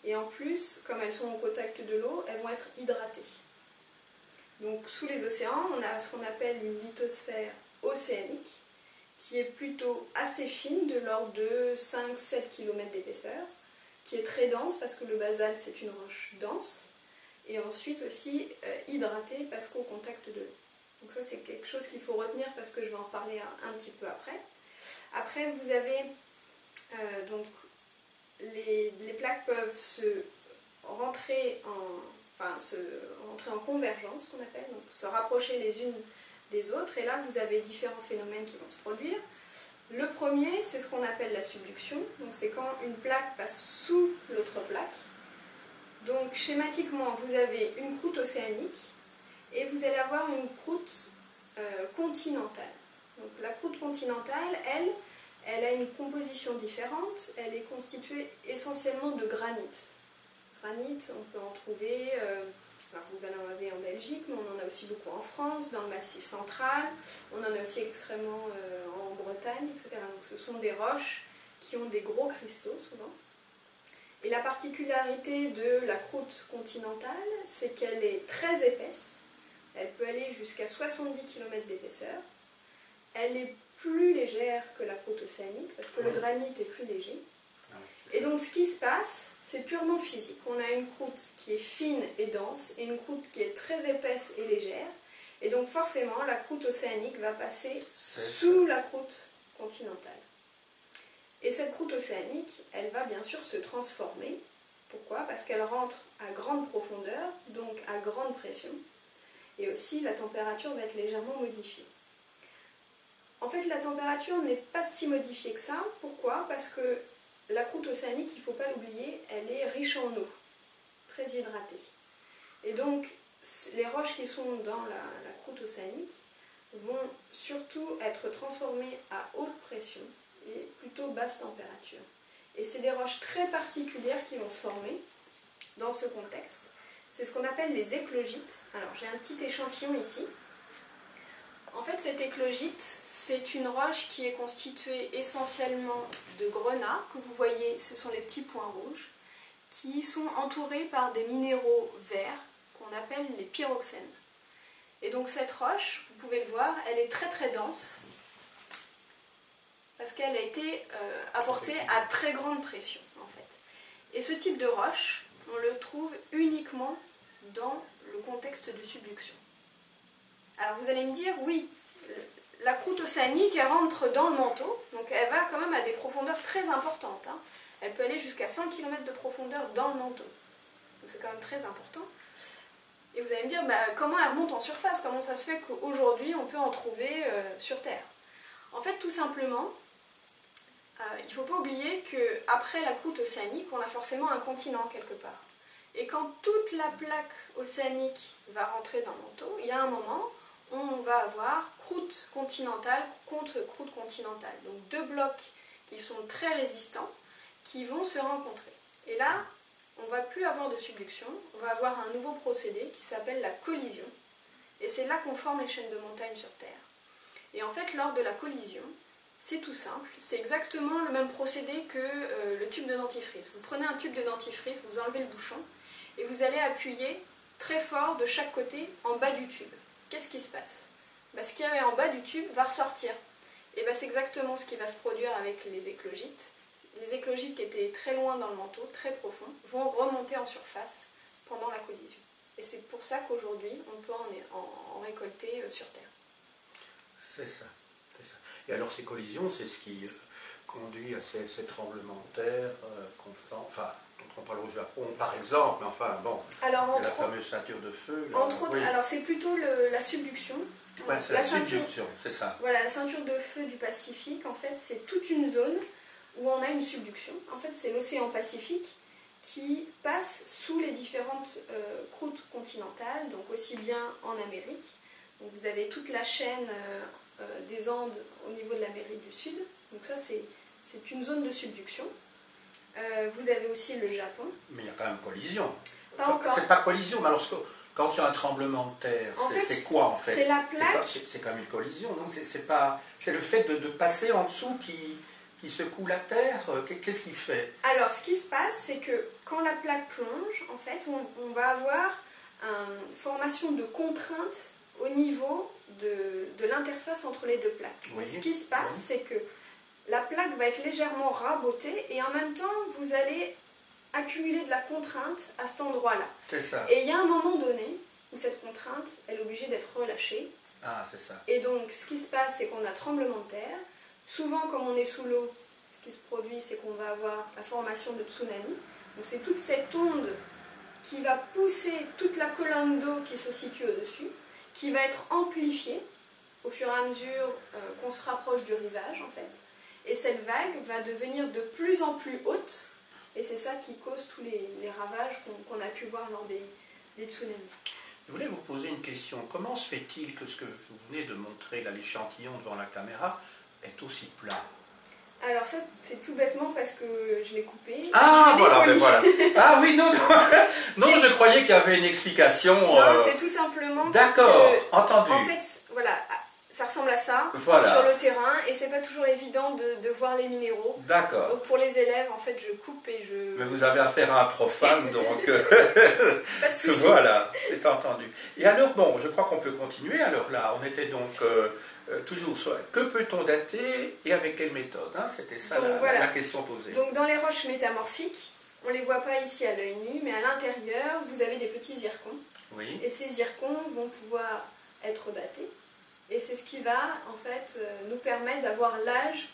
Et en plus, comme elles sont au contact de l'eau, elles vont être hydratées. Donc sous les océans, on a ce qu'on appelle une lithosphère océanique, qui est plutôt assez fine, de l'ordre de 5-7 km d'épaisseur, qui est très dense parce que le basalte c'est une roche dense, et ensuite aussi hydratée parce qu'au contact de l'eau. Donc ça c'est quelque chose qu'il faut retenir parce que je vais en reparler un petit peu après. Après vous avez donc les plaques peuvent rentrer en convergence, qu'on appelle, donc se rapprocher les unes des autres, et là vous avez différents phénomènes qui vont se produire. Le premier, c'est ce qu'on appelle la subduction, donc c'est quand une plaque passe sous l'autre plaque. Donc schématiquement, vous avez une croûte océanique et vous allez avoir une croûte continentale. Donc la croûte continentale, elle a une composition différente, elle est constituée essentiellement de granit. Granit, on peut en trouver, alors vous en avez en Belgique, mais on en a aussi beaucoup en France, dans le Massif central, on en a aussi extrêmement en Bretagne, etc. Donc ce sont des roches qui ont des gros cristaux souvent. Et la particularité de la croûte continentale, c'est qu'elle est très épaisse, elle peut aller jusqu'à 70 km d'épaisseur, elle est plus légère que la croûte océanique, parce que le granit est plus léger. Et donc ce qui se passe, c'est purement physique. On a une croûte qui est fine et dense, et une croûte qui est très épaisse et légère. Et donc forcément, la croûte océanique va passer sous la croûte continentale. Et cette croûte océanique, elle va bien sûr se transformer. Pourquoi? Parce qu'elle rentre à grande profondeur, donc à grande pression. Et aussi, la température va être légèrement modifiée. En fait, la température n'est pas si modifiée que ça. Pourquoi? Parce que la croûte océanique, il ne faut pas l'oublier, elle est riche en eau, très hydratée. Et donc, les roches qui sont dans la croûte océanique vont surtout être transformées à haute pression et plutôt basse température. Et c'est des roches très particulières qui vont se former dans ce contexte. C'est ce qu'on appelle les éclogites. Alors, j'ai un petit échantillon ici. En fait, cette éclogite, c'est une roche qui est constituée essentiellement de grenats, que vous voyez, ce sont les petits points rouges, qui sont entourés par des minéraux verts qu'on appelle les pyroxènes. Et donc cette roche, vous pouvez le voir, elle est très très dense, parce qu'elle a été apportée à très grande pression, en fait. Et ce type de roche, on le trouve uniquement dans le contexte de subduction. Alors vous allez me dire, oui, la croûte océanique, elle rentre dans le manteau, donc elle va quand même à des profondeurs très importantes. Hein. Elle peut aller jusqu'à 100 km de profondeur dans le manteau. Donc c'est quand même très important. Et vous allez me dire, bah, comment elle remonte en surface? Comment ça se fait qu'aujourd'hui on peut en trouver sur Terre? En fait, tout simplement, il ne faut pas oublier qu'après la croûte océanique, on a forcément un continent quelque part. Et quand toute la plaque océanique va rentrer dans le manteau, il y a un moment, on va avoir croûte continentale contre croûte continentale. Donc deux blocs qui sont très résistants, qui vont se rencontrer. Et là, on ne va plus avoir de subduction, on va avoir un nouveau procédé qui s'appelle la collision. Et c'est là qu'on forme les chaînes de montagnes sur Terre. Et en fait, lors de la collision, c'est tout simple, c'est exactement le même procédé que le tube de dentifrice. Vous prenez un tube de dentifrice, vous enlevez le bouchon, et vous allez appuyer très fort de chaque côté en bas du tube. Qu'est-ce qui se passe? Ce qu'il y avait en bas du tube va ressortir. Et c'est exactement ce qui va se produire avec les éclogites. Les éclogites qui étaient très loin dans le manteau, très profonds, vont remonter en surface pendant la collision. Et c'est pour ça qu'aujourd'hui, on peut en récolter sur Terre. C'est ça, c'est ça. Et alors ces collisions, c'est ce qui conduit à ces tremblements de terre constants, enfin, dont on parle au Japon par exemple, mais enfin bon, alors, il y a la fameuse ceinture de feu. Entre autres, oui. alors c'est plutôt la subduction. Ouais, c'est la subduction, c'est ça. Voilà, la ceinture de feu du Pacifique, en fait, c'est toute une zone où on a une subduction. En fait, c'est l'océan Pacifique qui passe sous les différentes croûtes continentales, donc aussi bien en Amérique. Donc vous avez toute la chaîne des Andes au niveau de l'Amérique du Sud. Donc ça, c'est une zone de subduction. Vous avez aussi le Japon. Mais il y a quand même collision. Pas encore. C'est pas collision, mais alors quand il y a un tremblement de terre, c'est quoi en fait? C'est la plaque. C'est quand même une collision, non? C'est le fait de passer en dessous qui secoue la terre. Qu'est-ce qu'il fait? Alors, ce qui se passe, c'est que quand la plaque plonge, en fait, on va avoir une formation de contraintes au niveau de l'interface entre les deux plaques. Oui. Donc, ce qui se passe, c'est que la plaque va être légèrement rabotée et en même temps, vous allez accumuler de la contrainte à cet endroit-là. C'est ça. Et il y a un moment donné où cette contrainte, elle est obligée d'être relâchée. Ah, c'est ça. Et donc, ce qui se passe, c'est qu'on a tremblement de terre. Souvent, comme on est sous l'eau, ce qui se produit, c'est qu'on va avoir la formation de tsunami. Donc, c'est toute cette onde qui va pousser toute la colonne d'eau qui se situe au-dessus, qui va être amplifiée au fur et à mesure qu'on se rapproche du rivage, en fait. Et cette vague va devenir de plus en plus haute, et c'est ça qui cause tous les ravages qu'on a pu voir lors des tsunamis. Je voulais vous poser une question. Comment se fait-il que ce que vous venez de montrer, là, l'échantillon devant la caméra, est aussi plat? Alors ça, c'est tout bêtement parce que je l'ai coupé. Ah, voilà, voilà. Ah oui, non, non je croyais qu'il y avait une explication. Non, c'est tout simplement... D'accord, entendu. En fait, voilà, ça ressemble à ça, voilà, sur le terrain, et c'est pas toujours évident de voir les minéraux. D'accord. Donc pour les élèves, en fait, je coupe et je... Mais vous avez affaire à un profane, donc... Pas de souci. Voilà, c'est entendu. Et alors, bon, je crois qu'on peut continuer. Alors là, on était donc... toujours sur que peut-on dater et avec quelle méthode, hein? C'était ça la question posée. Donc dans les roches métamorphiques, on ne les voit pas ici à l'œil nu, mais à l'intérieur, vous avez des petits zircons. Oui. Et ces zircons vont pouvoir être datés. Et c'est ce qui va, en fait, nous permettre d'avoir l'âge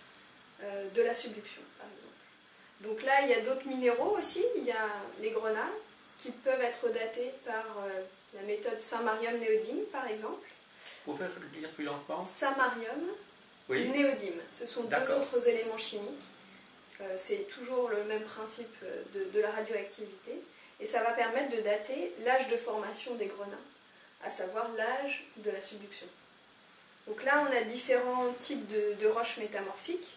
de la subduction, par exemple. Donc là, il y a d'autres minéraux aussi. Il y a les grenats qui peuvent être datés par la méthode samarium-néodyme, par exemple. Vous pouvez le dire plus lentement? Samarium, oui. Néodyme. Ce sont deux autres éléments chimiques. C'est toujours le même principe de la radioactivité. Et ça va permettre de dater l'âge de formation des grenats, à savoir l'âge de la subduction. Donc là, on a différents types de roches métamorphiques.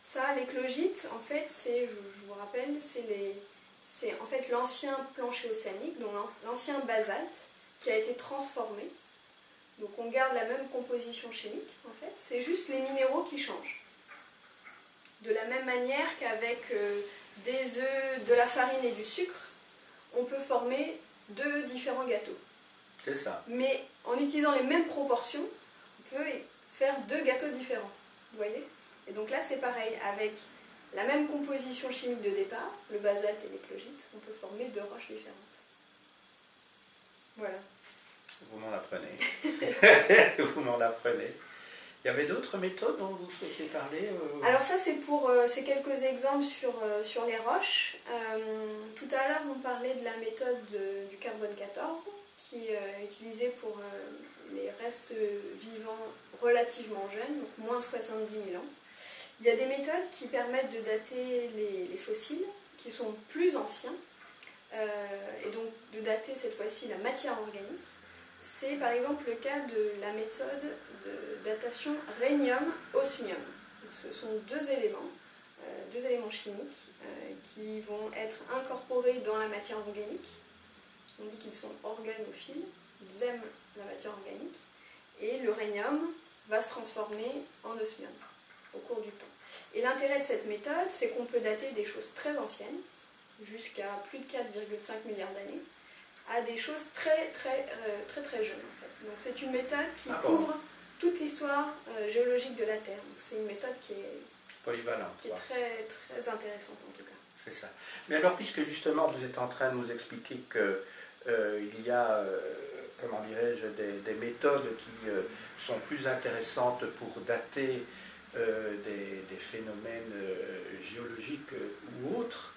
Ça, l'éclogite, en fait, je vous rappelle, c'est en fait l'ancien plancher océanique, donc l'ancien basalte, qui a été transformé Donc on garde la même composition chimique, en fait, c'est juste les minéraux qui changent. De la même manière qu'avec des œufs, de la farine et du sucre, on peut former 2 différents gâteaux. C'est ça. Mais en utilisant les mêmes proportions, on peut faire 2 gâteaux différents. Vous voyez? Et donc là, c'est pareil. Avec la même composition chimique de départ, le basalte et l'éclogite, on peut former 2 roches différentes. Voilà. Vous m'en apprenez. Vous m'en apprenez. Il y avait d'autres méthodes dont vous souhaitez parler Alors ça, c'est quelques exemples sur les roches. Tout à l'heure, on parlait de la méthode du carbone 14, qui est utilisée pour les restes vivants relativement jeunes, donc moins de 70 000 ans. Il y a des méthodes qui permettent de dater les fossiles, qui sont plus anciens, et donc de dater cette fois-ci la matière organique. C'est par exemple le cas de la méthode de datation rhénium-osmium. Ce sont 2 éléments chimiques qui vont être incorporés dans la matière organique. On dit qu'ils sont organophiles, ils aiment la matière organique, et le rhénium va se transformer en osmium au cours du temps. Et l'intérêt de cette méthode, c'est qu'on peut dater des choses très anciennes, jusqu'à plus de 4,5 milliards d'années, à des choses très jeunes en fait. Donc c'est une méthode qui couvre toute l'histoire géologique de la Terre. C'est une méthode qui est polyvalente, qui est très intéressante en tout cas. C'est ça. Mais alors, puisque justement vous êtes en train de nous expliquer que il y a, comment dirais-je, des méthodes qui sont plus intéressantes pour dater des phénomènes géologiques ou autres,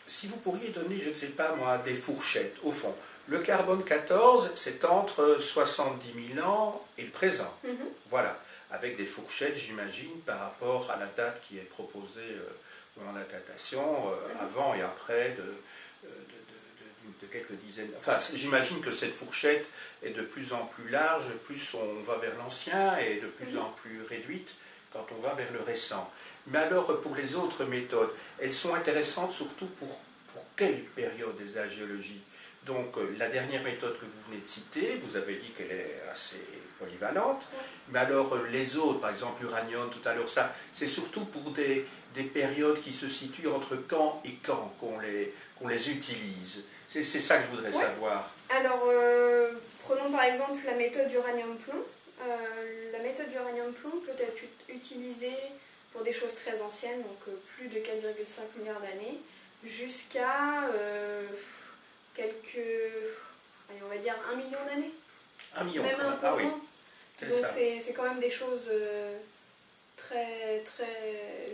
si vous pourriez donner, je ne sais pas moi, des fourchettes, au fond. Le carbone 14, c'est entre 70 000 ans et le présent. Voilà, avec des fourchettes, j'imagine, par rapport à la date qui est proposée dans la datation, avant et après de quelques dizaines. Enfin, j'imagine que cette fourchette est de plus en plus large, plus on va vers l'ancien, et de plus en plus réduite quand on va vers le récent. Mais alors, pour les autres méthodes, elles sont intéressantes surtout pour quelle période des âges géologiques? Donc, la dernière méthode que vous venez de citer, vous avez dit qu'elle est assez polyvalente, mais alors les autres, par exemple l'uranium tout à l'heure, ça, c'est surtout pour des périodes qui se situent entre quand et quand qu'on les utilise. C'est ça que je voudrais savoir. Alors, prenons par exemple la méthode uranium-plomb. La méthode uranium-plomb peut être utilisée pour des choses très anciennes, donc plus de 4,5 milliards d'années, jusqu'à allez, on va dire 1 million d'années. 1 million, même un peu moins. C'est donc ça. c'est quand même des choses très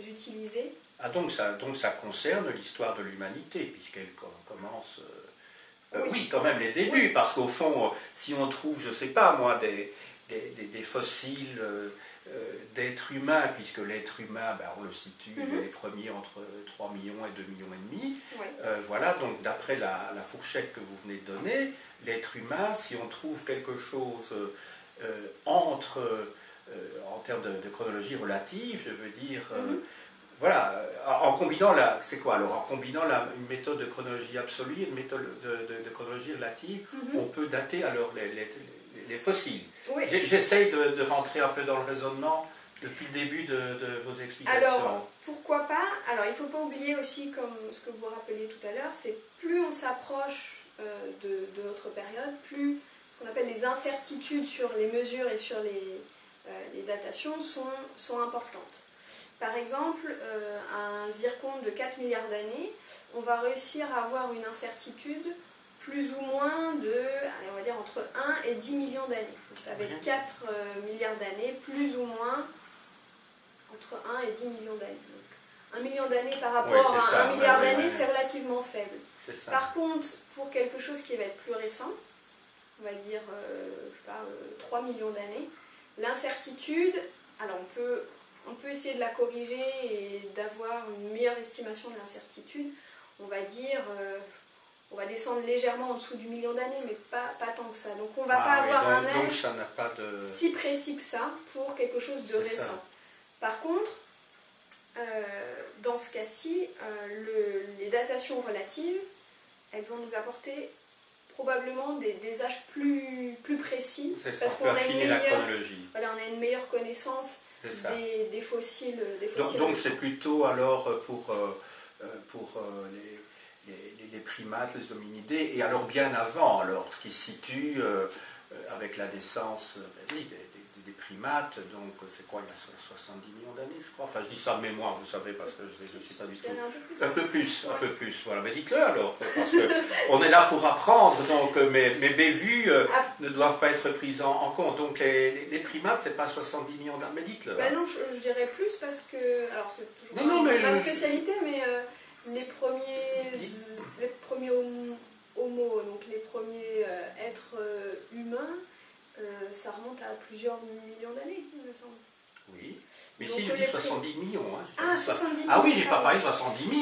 utilisées. Ah, donc ça concerne l'histoire de l'humanité, puisqu'elle commence... oui, quand même les débuts, parce qu'au fond, si on trouve, je ne sais pas moi, des fossiles d'êtres humains, puisque l'être humain, ben, on le situe les premiers entre 3 millions et 2 millions et demi. Voilà, donc d'après la fourchette que vous venez de donner, l'être humain, si on trouve quelque chose en termes de chronologie relative, je veux dire, voilà, en combinant c'est quoi alors? En combinant une méthode de chronologie absolue et une méthode de chronologie relative, on peut dater alors les fossiles. Oui. J'essaye de rentrer un peu dans le raisonnement depuis le début de vos explications. Alors, pourquoi pas? Alors, il ne faut pas oublier aussi, comme ce que vous rappeliez tout à l'heure, c'est plus on s'approche de notre période, plus ce qu'on appelle les incertitudes sur les mesures et sur les datations sont importantes. Par exemple, un zircon de 4 milliards d'années, on va réussir à avoir une incertitude plus ou moins de, allez, on va dire, entre 1 et 10 millions d'années. Donc ça va être 4 milliards d'années, plus ou moins entre 1 et 10 millions d'années. Donc 1 million d'années par rapport à 1 milliard d'années, c'est relativement faible. Par contre, pour quelque chose qui va être plus récent, on va dire, je sais pas, 3 millions d'années, l'incertitude, alors on peut essayer de la corriger et d'avoir une meilleure estimation de l'incertitude. On va dire, on va descendre légèrement en dessous du million d'années, mais pas tant que ça. Donc on ne va pas avoir un âge si précis que ça pour quelque chose de récent. Par contre, dans ce cas-ci, les datations relatives, elles vont nous apporter probablement des âges plus précis, C'est ça, parce on peut qu'on a affiner la chronologie. voilà, on a une meilleure connaissance des fossiles. Donc c'est plutôt alors pour les primates, les hominidés, et alors bien avant, alors, ce qui se situe avec la naissance oui, des primates, donc c'est quoi, il y a 70 millions d'années, je crois. Enfin, je dis ça de mémoire, vous savez, parce que je ne suis pas du tout. Un peu plus, voilà. Mais dites-le alors, parce qu'on est là pour apprendre, donc mes bévues ne doivent pas être prises en compte. Donc les primates, c'est pas 70 millions d'années, mais dites-le. Ben non, je dirais plus parce que. Alors, c'est toujours ma spécialité, mais les premiers homo, donc les premiers êtres humains, ça remonte à plusieurs millions d'années, il me semble. Oui, mais ici je dis 70 millions. Hein. Ah, 70 millions. Ah oui, j'ai pas parlé de 70 000.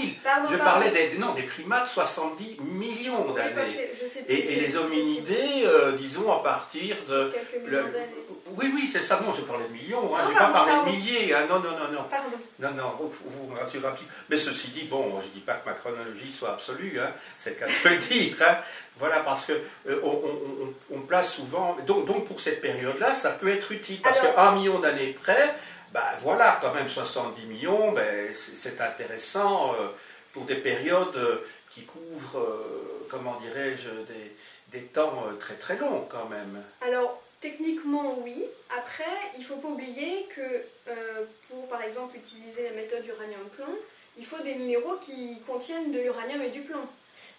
Je parlais des primates 70 millions d'années. Et les hominidés, disons, à partir de... Quelques millions d'années. Oui, c'est ça. Non, je parlais de millions. Hein. Je n'ai pas parlé de milliers. Hein. Non. Pardon. Non, vous me rassurez un petit peu. Mais ceci dit, bon, je ne dis pas que ma chronologie soit absolue. Hein. C'est le cas de le dire. Hein. Voilà, parce que on place souvent... Donc pour cette période-là, ça peut être utile. Parce qu'à 1 million d'années près, ben voilà, quand même 70 millions, ben, c'est intéressant pour des périodes qui couvrent, comment dirais-je, des temps très très longs quand même. Alors, techniquement, oui. Après, il ne faut pas oublier que pour, par exemple, utiliser la méthode uranium-plomb, il faut des minéraux qui contiennent de l'uranium et du plomb.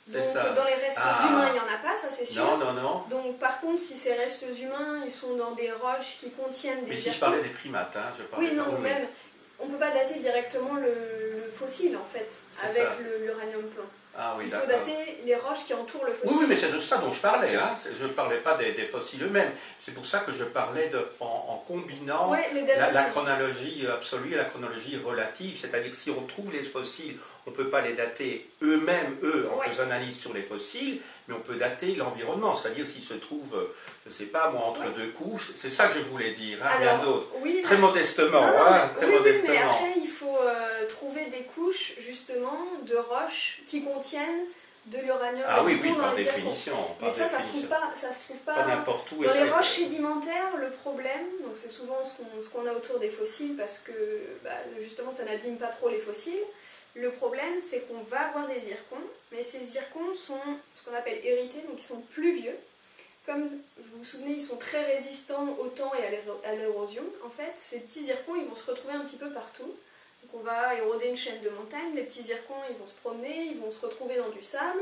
Donc, dans les restes humains, il n'y en a pas, ça c'est sûr. Non. Donc, par contre, si ces restes humains, ils sont dans des roches qui contiennent des... Mais si je parlais des primates, hein, je parlais... Oui, non, même, on ne peut pas dater directement le fossile, en fait, avec l'uranium-plomb. Ah, oui, il faut dater les roches qui entourent le fossile. Oui, mais c'est de ça dont je parlais. Hein. Je ne parlais pas des fossiles eux-mêmes. C'est pour ça que je parlais en combinant la chronologie absolue et la chronologie relative. C'est-à-dire que si on trouve les fossiles, on ne peut pas les dater eux-mêmes, en faisant analyse sur les fossiles, mais on peut dater l'environnement. C'est-à-dire s'il se trouve, je ne sais pas moi, entre deux couches. C'est ça que je voulais dire, hein, rien d'autre. Oui, très modestement. Oui, mais après, il faut trouver des couches, justement, de roches qui contiennent de l'uranium. Ah oui, par définition. Mais ça se trouve pas pas n'importe où. Dans les roches sédimentaires, le problème, donc c'est souvent ce qu'on a autour des fossiles, parce que justement ça n'abîme pas trop les fossiles. Le problème, c'est qu'on va avoir des zircons, mais ces zircons sont ce qu'on appelle hérités, donc ils sont plus vieux. Comme vous vous souvenez, ils sont très résistants au temps et à l'érosion. En fait, ces petits zircons, ils vont se retrouver un petit peu partout. Donc on va éroder une chaîne de montagnes, les petits zircons, ils vont se promener, ils vont se retrouver dans du sable.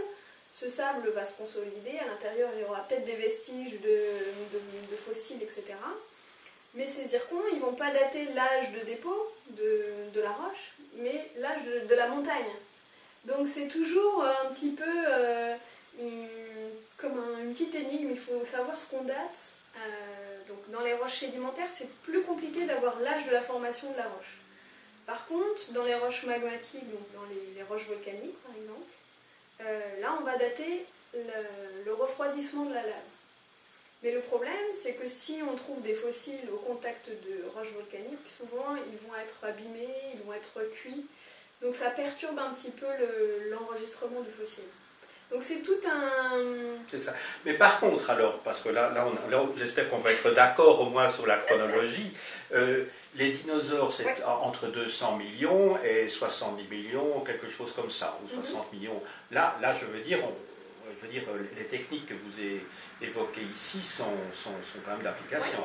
Ce sable va se consolider, à l'intérieur il y aura peut-être des vestiges de fossiles, etc. Mais ces zircons, ils ne vont pas dater l'âge de dépôt de la roche, mais l'âge de la montagne. Donc c'est toujours un petit peu comme une petite énigme, il faut savoir ce qu'on date. Donc dans les roches sédimentaires, c'est plus compliqué d'avoir l'âge de la formation de la roche. Par contre, dans les roches magmatiques, donc dans les roches volcaniques par exemple, là on va dater le refroidissement de la lave. Mais le problème, c'est que si on trouve des fossiles au contact de roches volcaniques, souvent ils vont être abîmés, ils vont être cuits. Donc ça perturbe un petit peu l'enregistrement du fossile. Donc c'est tout un... C'est ça. Mais par contre, alors, parce que là j'espère qu'on va être d'accord au moins sur la chronologie, les dinosaures, c'est entre 200 millions et 70 millions, quelque chose comme ça, ou 60 millions. Là, je veux dire, les techniques que vous avez évoquées ici sont quand même d'application.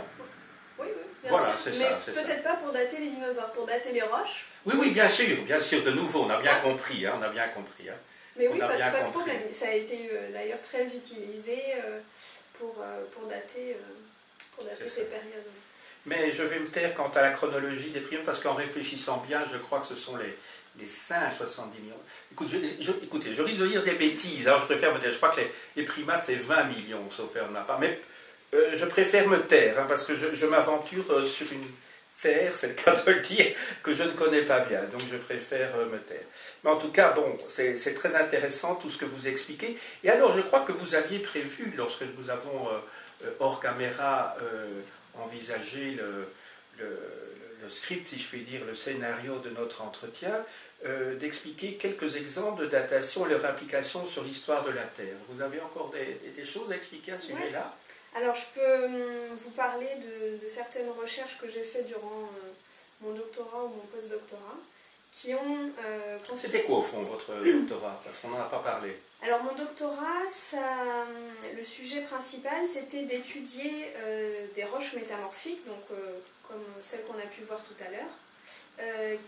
Oui, voilà, c'est ça. Mais peut-être pas pour dater les dinosaures, pour dater les roches. Oui, bien sûr, de nouveau, on a bien compris, hein. Mais oui, pas de problème. Ça a été d'ailleurs très utilisé pour dater ces périodes. Mais je vais me taire quant à la chronologie des primates, parce qu'en réfléchissant bien, je crois que ce sont les singes 70 millions. Écoutez, je risque de dire des bêtises, alors je préfère me taire. Je crois que les primates, c'est 20 millions, sauf erreur de ma part. Mais je préfère me taire, hein, parce que je m'aventure sur une terre, c'est le cas de le dire, que je ne connais pas bien, donc je préfère me taire. Mais en tout cas, bon, c'est très intéressant tout ce que vous expliquez. Et alors, je crois que vous aviez prévu, lorsque nous avons, hors caméra, envisagé le script, si je puis dire, le scénario de notre entretien, d'expliquer quelques exemples de datation et leur implication sur l'histoire de la Terre. Vous avez encore des choses à expliquer à ce sujet-là? Alors, je peux vous parler de certaines recherches que j'ai faites durant mon doctorat ou mon post-doctorat, qui ont... C'était quoi, au fond, votre doctorat? Parce qu'on n'en a pas parlé. Alors, mon doctorat, le sujet principal, c'était d'étudier des roches métamorphiques, donc comme celles qu'on a pu voir tout à l'heure,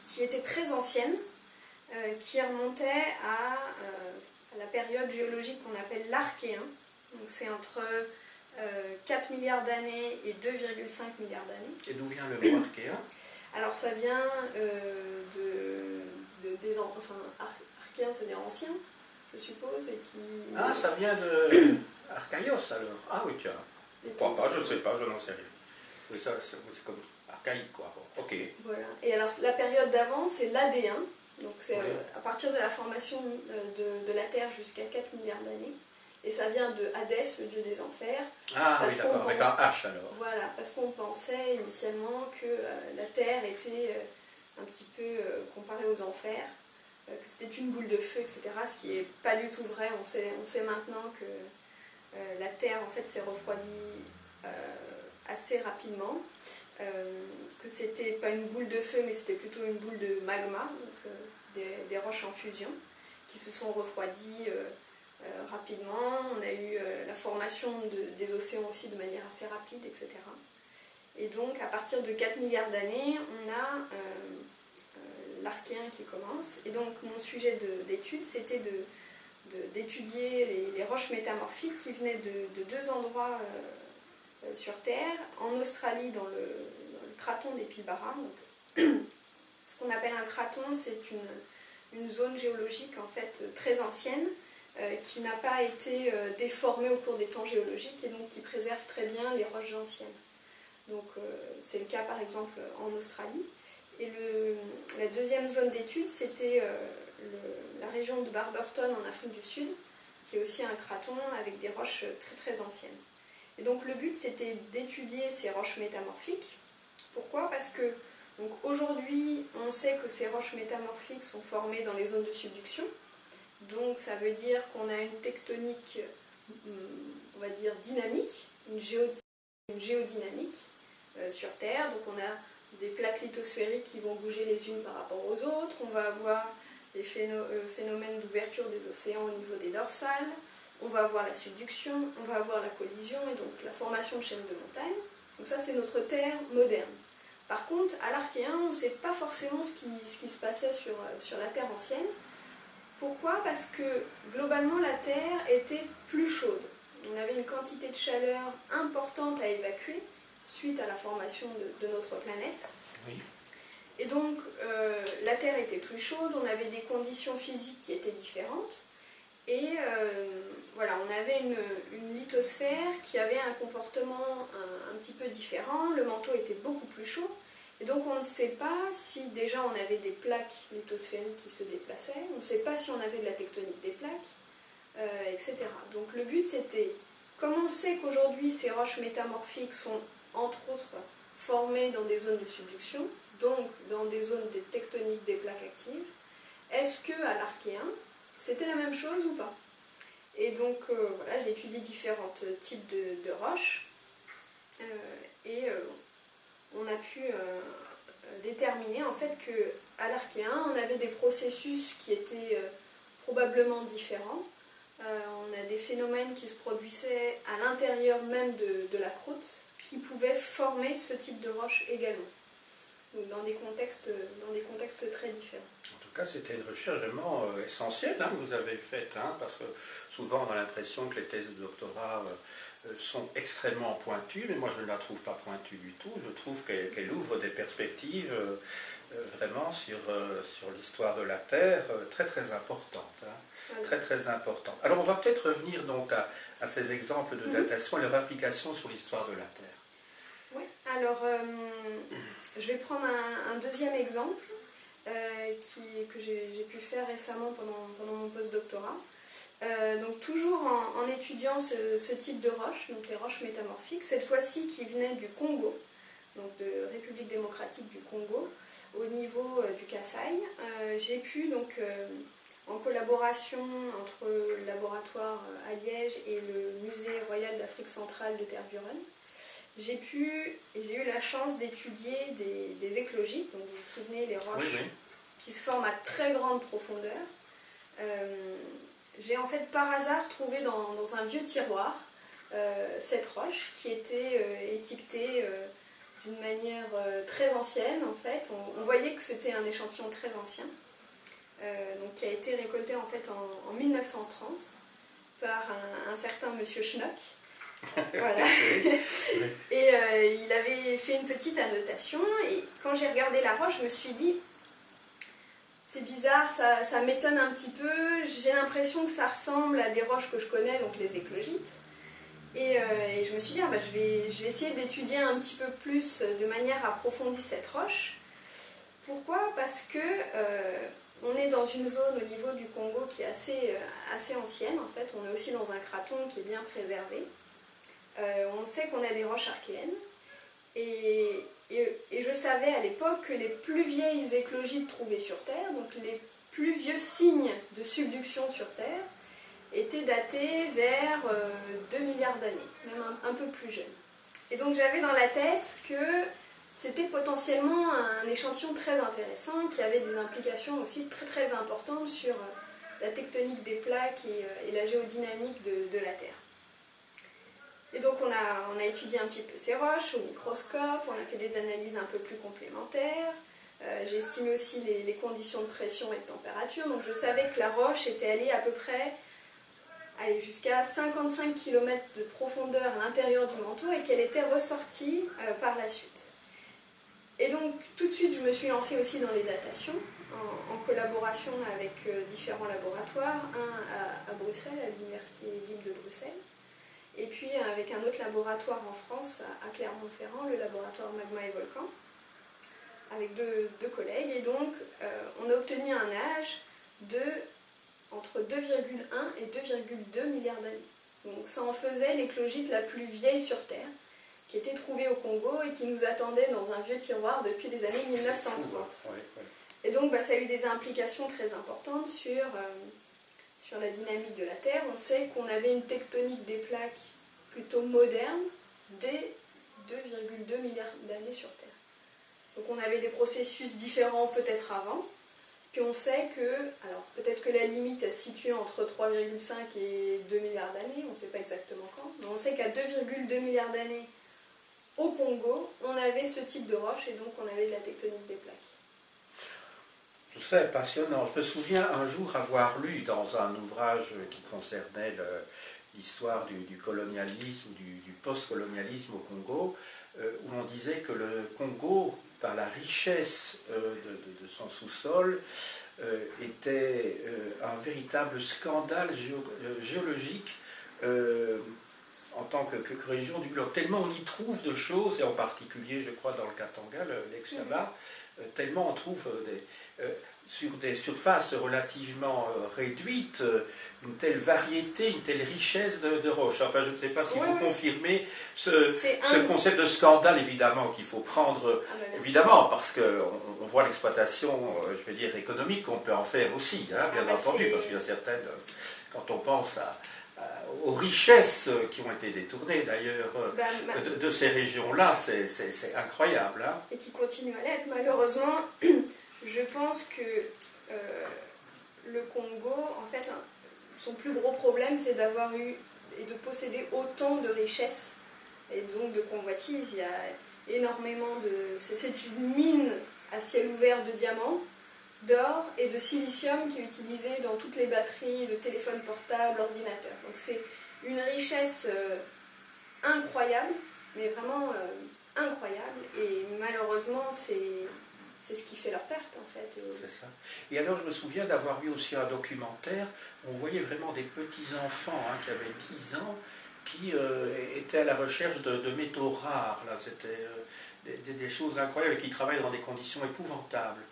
qui étaient très anciennes, qui remontaient à la période géologique qu'on appelle l'Archéen. Donc, c'est entre 4 milliards d'années et 2,5 milliards d'années. Et d'où vient le mot archéen? Alors ça vient archéen, c'est-à-dire ancien, je suppose, et qui... Ah, ça vient de archaïos alors. Ah oui, tiens. Pourquoi pas, je ne sais pas, je n'en sais rien. Oui, ça, c'est comme archaïque, quoi. Bon, ok. Voilà. Et alors la période d'avant, c'est l'Adéen, donc c'est à partir de la formation de la Terre jusqu'à 4 milliards d'années. Et ça vient de Hadès, le dieu des enfers. Ah oui, d'accord, avec un H alors. Voilà, parce qu'on pensait initialement que la Terre était un petit peu comparée aux enfers, que c'était une boule de feu, etc. Ce qui n'est pas du tout vrai. On sait maintenant que la Terre, en fait, s'est refroidie assez rapidement, que c'était pas une boule de feu, mais c'était plutôt une boule de magma, donc des roches en fusion, qui se sont refroidies rapidement. On a eu la formation des océans aussi de manière assez rapide, etc. Et donc, à partir de 4 milliards d'années, on a l'Archéen qui commence. Et donc, mon sujet d'étude, c'était d'étudier les roches métamorphiques qui venaient de deux endroits sur Terre. En Australie, dans le craton des Pilbara. Donc, ce qu'on appelle un craton, c'est une zone géologique en fait très ancienne, qui n'a pas été déformée au cours des temps géologiques et donc qui préserve très bien les roches anciennes. Donc c'est le cas par exemple en Australie. Et la deuxième zone d'étude, c'était la région de Barberton en Afrique du Sud, qui est aussi un craton avec des roches très très anciennes. Et donc le but, c'était d'étudier ces roches métamorphiques. Pourquoi? Parce que aujourd'hui, on sait que ces roches métamorphiques sont formées dans les zones de subduction. Donc ça veut dire qu'on a une tectonique, on va dire, dynamique, une géodynamique sur Terre. Donc on a des plaques lithosphériques qui vont bouger les unes par rapport aux autres. On va avoir des phénomènes d'ouverture des océans au niveau des dorsales. On va avoir la subduction, on va avoir la collision et donc la formation de chaînes de montagnes. Donc ça, c'est notre Terre moderne. Par contre, à l'Archéen, on ne sait pas forcément ce qui se passait sur la Terre ancienne. Pourquoi? Parce que globalement la Terre était plus chaude. On avait une quantité de chaleur importante à évacuer suite à la formation de notre planète. Oui. Et donc la Terre était plus chaude, on avait des conditions physiques qui étaient différentes. Et voilà, on avait une lithosphère qui avait un comportement un petit peu différent. Le manteau était beaucoup plus chaud. Et donc on ne sait pas si déjà on avait des plaques lithosphériques qui se déplaçaient, on ne sait pas si on avait de la tectonique des plaques, etc. Donc le but c'était, comme on sait qu'aujourd'hui ces roches métamorphiques sont entre autres formées dans des zones de subduction, donc dans des zones de tectonique des plaques actives, est-ce qu'à l'Archéen c'était la même chose ou pas? Et donc voilà, j'ai étudié différents types de roches et on a pu déterminer en fait qu'à l'Archéen, on avait des processus qui étaient probablement différents. On a des phénomènes qui se produisaient à l'intérieur même de la croûte qui pouvaient former ce type de roche également. Donc dans des contextes très différents. En tout cas, c'était une recherche vraiment essentielle que vous avez faite, parce que souvent on a l'impression que les thèses de doctorat sont extrêmement pointues, mais moi je ne la trouve pas pointue du tout. Je trouve qu'elle ouvre des perspectives vraiment sur l'histoire de la Terre très très importantes. Oui. Très très importantes. Alors on va peut-être revenir donc à ces exemples de datation et leur implication sur l'histoire de la Terre. Oui, alors je vais prendre un deuxième exemple que j'ai pu faire récemment pendant mon post-doctorat. Donc toujours en étudiant ce type de roches, donc les roches métamorphiques, cette fois-ci qui venaient du Congo. donc de République démocratique du Congo, au niveau du Kasaï. J'ai pu, donc, en collaboration entre le laboratoire à Liège et le Musée royal d'Afrique centrale de Tervuren, j'ai eu la chance d'étudier des éclogites, donc vous vous souvenez, les roches oui, oui. qui se forment à très grande profondeur. J'ai en fait par hasard trouvé dans un vieux tiroir cette roche qui était étiquetée d'une manière très ancienne en fait. On voyait que c'était un échantillon très ancien, donc qui a été récolté en fait en 1930 par un certain monsieur Schnock. Voilà. Et il avait fait une petite annotation et quand j'ai regardé la roche, je me suis dit c'est bizarre, ça m'étonne un petit peu, j'ai l'impression que ça ressemble à des roches que je connais, donc les éclogites. Et je me suis dit, je vais essayer d'étudier un petit peu plus de manière approfondie cette roche. Pourquoi ? Parce que on est dans une zone au niveau du Congo qui est assez ancienne en fait. On est aussi dans un craton qui est bien préservé. On sait qu'on a des roches archéennes. Et je savais à l'époque que les plus vieilles éclogites trouvées sur Terre, donc les plus vieux signes de subduction sur Terre, étaient datés vers 2 milliards d'années, même un peu plus jeune. Et donc j'avais dans la tête que c'était potentiellement un échantillon très intéressant qui avait des implications aussi très très importantes sur la tectonique des plaques et la géodynamique de la Terre. Et donc on a étudié un petit peu ces roches au microscope, on a fait des analyses un peu plus complémentaires, j'ai estimé aussi les conditions de pression et de température, donc je savais que la roche était allée à peu près jusqu'à 55 km de profondeur à l'intérieur du manteau et qu'elle était ressortie par la suite. Et donc tout de suite je me suis lancée aussi dans les datations en collaboration avec différents laboratoires, un à Bruxelles, à l'Université libre de Bruxelles, et puis avec un autre laboratoire en France, à Clermont-Ferrand, le laboratoire Magma et Volcan, avec deux collègues. Et donc, on a obtenu un âge entre 2,1 et 2,2 milliards d'années. Donc ça en faisait l'éclogite la plus vieille sur Terre, qui était trouvée au Congo et qui nous attendait dans un vieux tiroir depuis les années 1930. Fou, hein. Ouais. Et donc ça a eu des implications très importantes sur la dynamique de la Terre. On sait qu'on avait une tectonique des plaques plutôt moderne dès 2,2 milliards d'années sur Terre. Donc on avait des processus différents peut-être avant, puis on sait que, alors peut-être que la limite elle se situe entre 3,5 et 2 milliards d'années, on ne sait pas exactement quand, mais on sait qu'à 2,2 milliards d'années au Congo, on avait ce type de roche et donc on avait de la tectonique des plaques. Tout ça est passionnant. Je me souviens un jour avoir lu dans un ouvrage qui concernait l'histoire du colonialisme, du post-colonialisme au Congo, où on disait que le Congo, par la richesse de son sous-sol, était un véritable scandale géologique en tant que région du globe. Tellement on y trouve de choses, et en particulier, je crois, dans le Katanga, l'ex-Shaba, tellement on trouve sur des surfaces relativement réduites une telle variété, une telle richesse de roches. Enfin, je ne sais pas si vous confirmez ce concept de scandale, évidemment, qu'il faut prendre, évidemment, parce qu'on voit l'exploitation, je vais dire, économique qu'on peut en faire aussi, hein, bien entendu, parce qu'il y a certaines, quand on pense aux richesses qui ont été détournées d'ailleurs de ces régions-là, c'est incroyable. Hein. Et qui continuent à l'être, malheureusement. Je pense que le Congo, en fait, son plus gros problème, c'est d'avoir eu et de posséder autant de richesses et donc de convoitises. Il y a énormément de... C'est une mine à ciel ouvert de diamants, d'or et de silicium qui est utilisé dans toutes les batteries de téléphones portables, ordinateurs. Donc c'est une richesse incroyable, mais vraiment incroyable. Et malheureusement, c'est ce qui fait leur perte, en fait. C'est ça. Et alors, je me souviens d'avoir vu aussi un documentaire, on voyait vraiment des petits-enfants qui avaient 10 ans, qui étaient à la recherche de métaux rares. Là, c'était des choses incroyables et qui travaillaient dans des conditions épouvantables.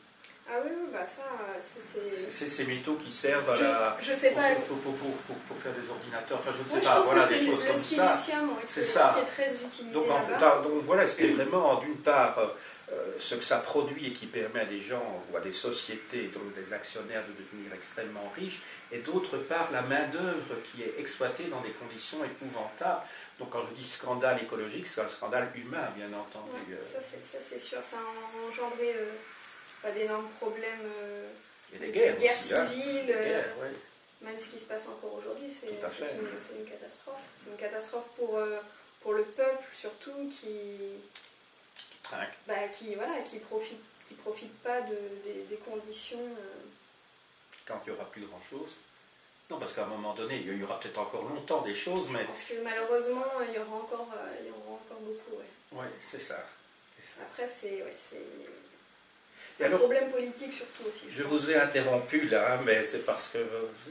Ah oui, oui, bah ça, c'est... C'est ces métaux qui servent à la... Je sais pas... Pour faire des ordinateurs, enfin je ne sais Ouais, pas, voilà, des choses comme ça. C'est le silicium C'est ça. qui est très utilisé Donc, là-bas. donc voilà, ce qui est vraiment, d'une part, ce que ça produit et qui permet à des gens ou à des sociétés, donc des actionnaires, de devenir extrêmement riches, et d'autre part, la main-d'œuvre qui est exploitée dans des conditions épouvantables. Donc quand je dis scandale écologique, c'est un scandale humain, bien entendu. Ouais, ça c'est sûr, ça a engendré d'énormes problèmes, et des guerres, guerres aussi, civiles. Guerres, ouais. Même ce qui se passe encore aujourd'hui, c'est une catastrophe. C'est une catastrophe pour le peuple surtout qui trinque. Qui profite pas des conditions. Quand il n'y aura plus grand-chose. Non, parce qu'à un moment donné, il y aura peut-être encore longtemps des choses, mais... Je pense que malheureusement, il y aura encore beaucoup, ouais. Oui, c'est ça. Après, c'est un problème politique surtout aussi. Je vous ai interrompu là, mais c'est parce que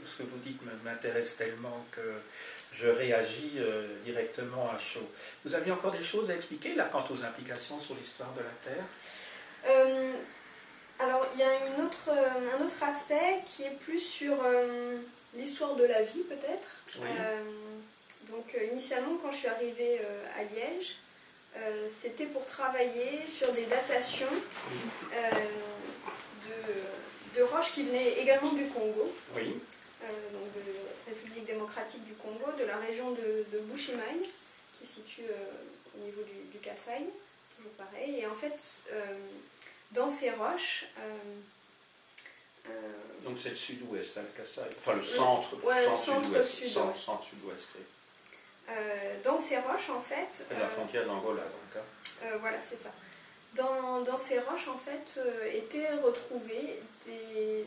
ce que vous dites m'intéresse tellement que je réagis directement à chaud. Vous aviez encore des choses à expliquer là quant aux implications sur l'histoire de la Terre? Alors, il y a un autre aspect qui est plus sur l'histoire de la vie peut-être. Oui. Donc, initialement, quand je suis arrivée à Liège, c'était pour travailler sur des datations de roches qui venaient également du Congo, oui. Donc de la République démocratique du Congo, de la région de Bushimai, qui se situe au niveau du Kasaï, toujours pareil. Et en fait, dans ces roches... Donc c'est le sud-ouest, hein, le Kasaï, enfin le centre, centre-sud-ouest. Oui. Dans ces roches, en fait... C'est la frontière d'Angola, donc. Voilà, c'est ça. Dans ces roches, en fait, était retrouvé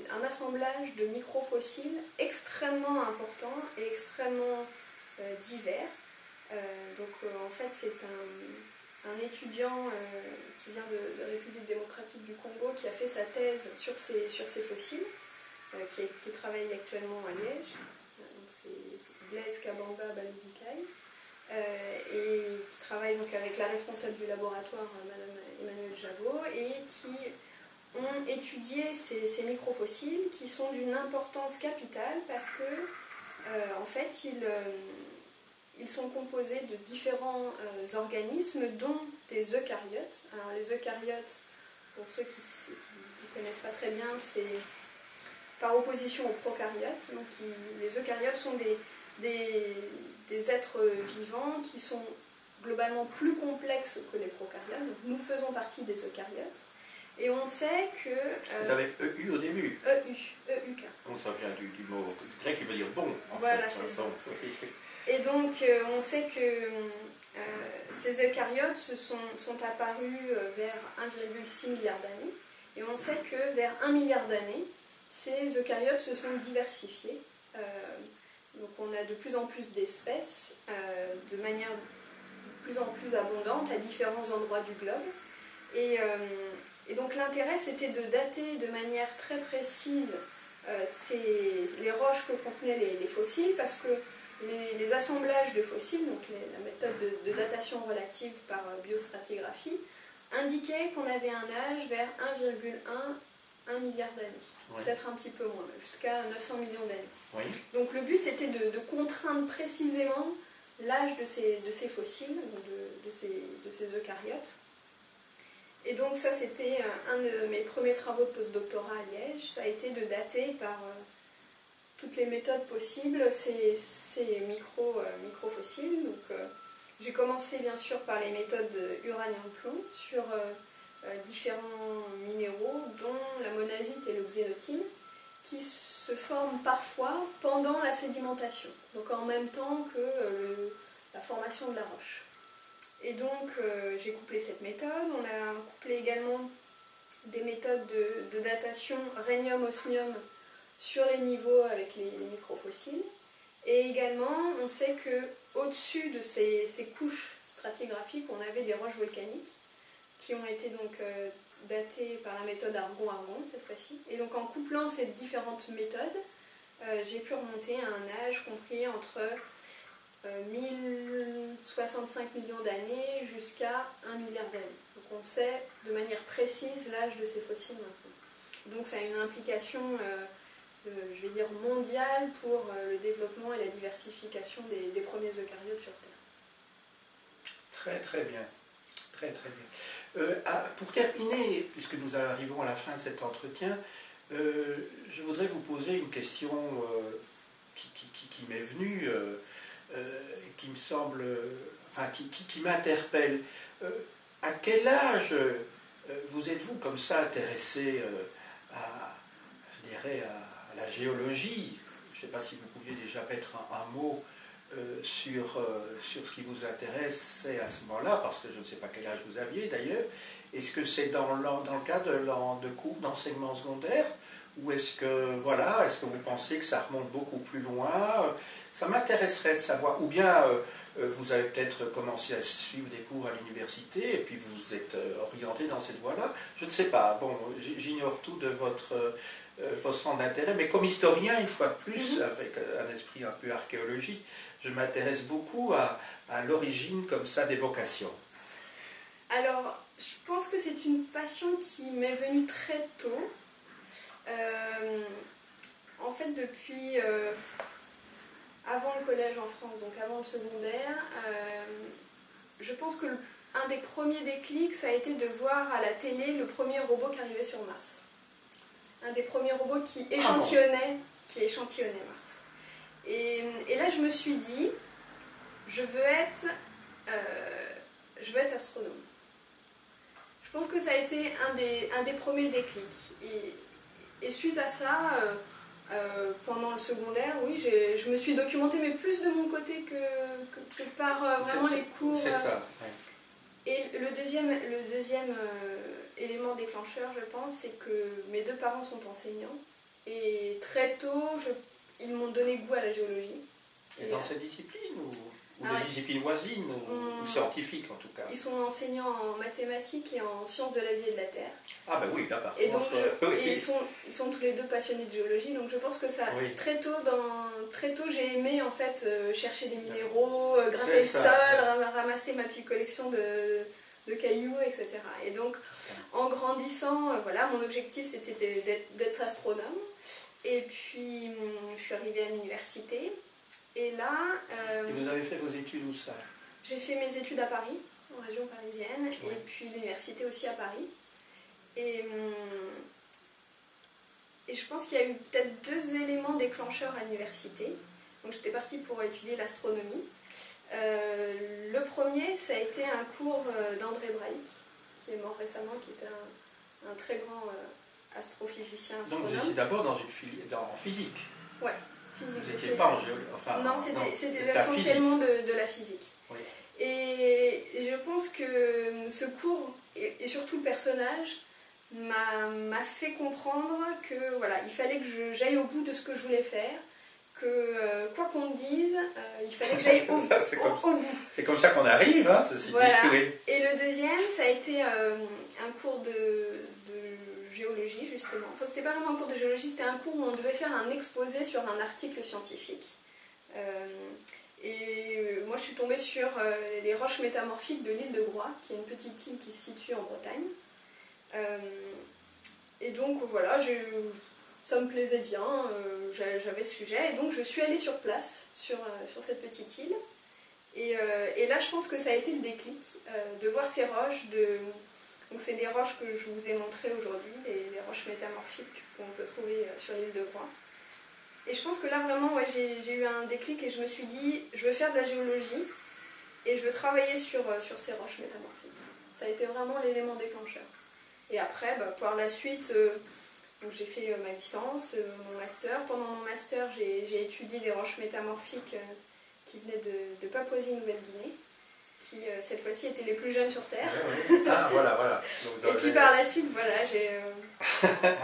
un assemblage de microfossiles extrêmement important et extrêmement divers. En fait, c'est un étudiant qui vient de République démocratique du Congo qui a fait sa thèse sur ces fossiles, qui travaille actuellement à Liège. C'est Blaise Kabamba Baludikai. Et qui travaille donc avec la responsable du laboratoire, Madame Emmanuelle Javot, et qui ont étudié ces microfossiles qui sont d'une importance capitale parce que, en fait, ils sont composés de différents organismes, dont des eucaryotes. Alors, les eucaryotes, pour ceux qui ne connaissent pas très bien, c'est par opposition aux prokaryotes. Donc, les eucaryotes sont des êtres vivants qui sont globalement plus complexes que les prokaryotes. Donc, nous faisons partie des eucaryotes. Et on sait que... c'est avec EU au début. EUK. Donc ça vient du mot grec qui veut dire bon. Voilà, c'est ça. Et donc, on sait que ces eucaryotes sont apparus vers 1,6 milliard d'années. Et on sait que vers 1 milliard d'années, ces eucaryotes se sont diversifiés. Donc on a de plus en plus d'espèces, de manière de plus en plus abondante à différents endroits du globe. Et donc l'intérêt, c'était de dater de manière très précise les roches que contenaient les fossiles, parce que les assemblages de fossiles, donc la méthode de datation relative par biostratigraphie, indiquait qu'on avait un âge vers 1,1 milliard d'années. Oui. Peut-être un petit peu moins, jusqu'à 900 millions d'années. Oui. Donc le but, c'était de contraindre précisément l'âge de ces fossiles, de ces eucaryotes. Et donc ça, c'était un de mes premiers travaux de postdoctorat à Liège. Ça a été de dater par toutes les méthodes possibles ces microfossiles. Donc j'ai commencé bien sûr par les méthodes uranium-plomb sur différents minéraux, dont la monazite et le xénotime, qui se forment parfois pendant la sédimentation, donc en même temps que la formation de la roche. Et donc j'ai couplé cette méthode. On a couplé également des méthodes de datation rhénium-osmium sur les niveaux avec les microfossiles. Et également, on sait qu'au-dessus de ces couches stratigraphiques, on avait des roches volcaniques qui ont été donc datées par la méthode argon-argon cette fois-ci. Et donc en couplant ces différentes méthodes, j'ai pu remonter à un âge compris entre 1065 millions d'années jusqu'à 1 milliard d'années. Donc on sait de manière précise l'âge de ces fossiles maintenant. Donc ça a une implication, je vais dire, mondiale pour le développement et la diversification des premiers eucaryotes sur Terre. Très très bien. Très très bien. Pour terminer, puisque nous arrivons à la fin de cet entretien, je voudrais vous poser une question qui m'est venue, qui me semble, enfin qui m'interpelle. À quel âge vous êtes-vous comme ça intéressé je dirais, à la géologie? Je ne sais pas si vous pouviez déjà mettre un mot sur ce qui vous intéressait à ce moment-là, parce que je ne sais pas quel âge vous aviez d'ailleurs. Est-ce que c'est dans le cadre de cours d'enseignement secondaire, ou est-ce que, voilà, est-ce que vous pensez que ça remonte beaucoup plus loin? Ça m'intéresserait de savoir. Ou bien vous avez peut-être commencé à suivre des cours à l'université et puis vous vous êtes orienté dans cette voie-là. Je ne sais pas. Bon, j'ignore tout de votre centre d'intérêt, mais comme historien, une fois de plus, avec un esprit un peu archéologique, je m'intéresse beaucoup à l'origine comme ça des vocations. Alors, je pense que c'est une passion qui m'est venue très tôt. En fait, depuis avant le collège en France, donc avant le secondaire, je pense que un des premiers déclics, ça a été de voir à la télé le premier robot qui arrivait sur Mars. Un des premiers robots qui échantillonnait Mars. Et là, je me suis dit, je veux être astronome. Je pense que ça a été un des premiers déclics. Et suite à ça, pendant le secondaire, oui, je me suis documentée, mais plus de mon côté que par vraiment les cours. C'est ça, ouais. Et le deuxième élément déclencheur, je pense, c'est que mes deux parents sont enseignants. Et très tôt, ils m'ont donné goût à la géologie. Et dans cette discipline ou des disciplines voisines ou scientifiques en tout cas? Ils sont enseignants en mathématiques et en sciences de la vie et de la terre. Ah ben oui, là par et contre... Donc ils sont tous les deux passionnés de géologie, donc je pense que ça, oui. Très tôt j'ai aimé en fait chercher des minéraux, gratter le sol, ramasser ma petite collection de cailloux, etc. Et donc en grandissant, voilà, mon objectif c'était d'être astronome. Et puis je suis arrivée à l'université. Et là... Et vous avez fait vos études où ça? J'ai fait mes études à Paris, en région parisienne, ouais. Et puis l'université aussi à Paris. Et je pense qu'il y a eu peut-être deux éléments déclencheurs à l'université. Donc j'étais partie pour étudier l'astronomie. Le premier, ça a été un cours d'André Braic, qui est mort récemment, qui était un très grand astrophysicien astronome. Donc vous étiez d'abord dans une filière en physique? Ouais. Vous n'étiez pas en géologie? Enfin, non, c'était essentiellement de la physique. Oui. Et je pense que ce cours, et surtout le personnage, m'a fait comprendre que voilà, il fallait que j'aille au bout de ce que je voulais faire, que quoi qu'on me dise, il fallait que j'aille au bout. C'est comme ça qu'on arrive, hein, ceci voilà. dit. Oui. Et le deuxième, ça a été un cours de géologie, justement. Enfin, c'était pas vraiment un cours de géologie, c'était un cours où on devait faire un exposé sur un article scientifique. Et moi, je suis tombée sur les roches métamorphiques de l'île de Groix, qui est une petite île qui se situe en Bretagne. Et donc, voilà, ça me plaisait bien, j'avais ce sujet, et donc je suis allée sur place, sur cette petite île. Et là, je pense que ça a été le déclic, de voir ces roches, donc c'est des roches que je vous ai montrées aujourd'hui, les roches métamorphiques qu'on peut trouver sur l'île de Groix. Et je pense que là, vraiment, ouais, j'ai eu un déclic et je me suis dit, je veux faire de la géologie et je veux travailler sur ces roches métamorphiques. Ça a été vraiment l'élément déclencheur. Et après, par la suite, donc j'ai fait ma licence, mon master. Pendant mon master, j'ai étudié des roches métamorphiques qui venaient de Papouasie-Nouvelle-Guinée, qui cette fois-ci étaient les plus jeunes sur Terre. Ah, voilà. Donc, et puis par la suite, voilà, j'ai...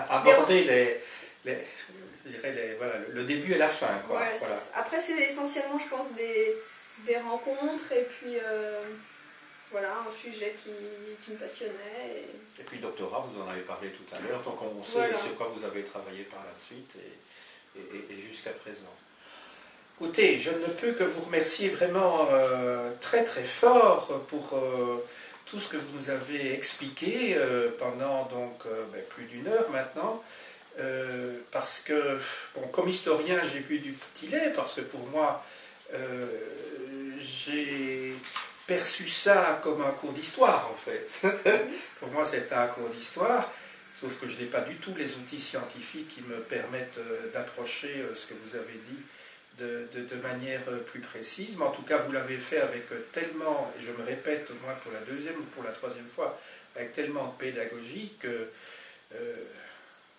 abordé voilà, le début et la fin, quoi. Ouais, voilà. Après, c'est essentiellement, je pense, des rencontres et puis voilà, un sujet qui me passionnait. Et puis le doctorat, vous en avez parlé tout à l'heure, donc on sait sur quoi vous avez travaillé par la suite et jusqu'à présent. Écoutez, je ne peux que vous remercier vraiment très très fort pour tout ce que vous nous avez expliqué pendant donc plus d'une heure maintenant, parce que, bon, comme historien, j'ai bu du petit lait, parce que pour moi, j'ai perçu ça comme un cours d'histoire, en fait. Pour moi, c'était un cours d'histoire, sauf que je n'ai pas du tout les outils scientifiques qui me permettent d'approcher ce que vous avez dit de manière plus précise. Mais en tout cas, vous l'avez fait avec tellement, et je me répète au moins pour la deuxième ou pour la troisième fois, avec tellement de pédagogie que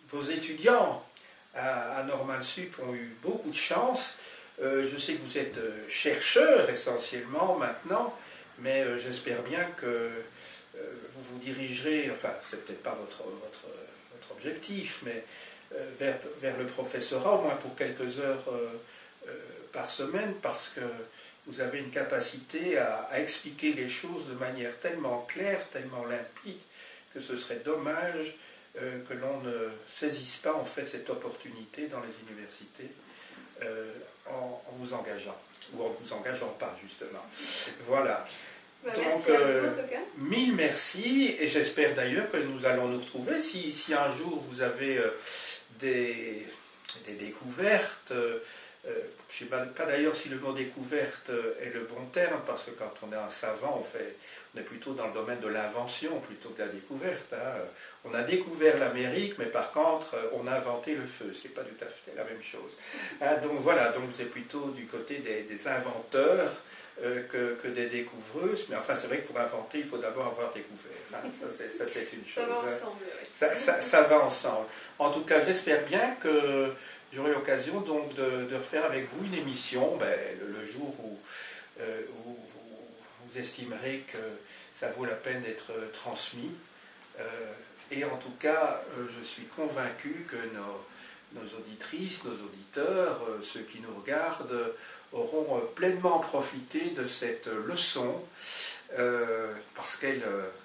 vos étudiants à Normal Sup ont eu beaucoup de chance. Je sais que vous êtes chercheur essentiellement maintenant, mais j'espère bien que vous vous dirigerez, enfin c'est peut-être pas votre objectif, mais vers le professorat, au moins pour quelques heures par semaine, parce que vous avez une capacité à expliquer les choses de manière tellement claire, tellement limpide, que ce serait dommage que l'on ne saisisse pas en fait cette opportunité dans les universités en vous engageant, ou en ne vous engageant pas justement. Voilà. Bah, donc, merci à vous, en tout cas. Mille merci, et j'espère d'ailleurs que nous allons nous retrouver si un jour vous avez des découvertes. Je ne sais pas d'ailleurs si le mot découverte est le bon terme, parce que quand on est un savant, on est plutôt dans le domaine de l'invention plutôt que de la découverte. Hein. On a découvert l'Amérique, mais par contre, on a inventé le feu, ce qui n'est pas tout à fait la même chose. Hein, donc voilà, donc c'est plutôt du côté des inventeurs que des découvreuses. Mais enfin, c'est vrai que pour inventer, il faut d'abord avoir découvert. Hein. Ça, c'est une chose. Ça va ensemble, oui. Ça va ensemble. En tout cas, j'espère bien que j'aurai l'occasion donc de refaire avec vous une émission le jour où vous estimerez que ça vaut la peine d'être transmis. Et en tout cas, je suis convaincu que nos auditrices, nos auditeurs, ceux qui nous regardent, auront pleinement profité de cette leçon, parce qu'elle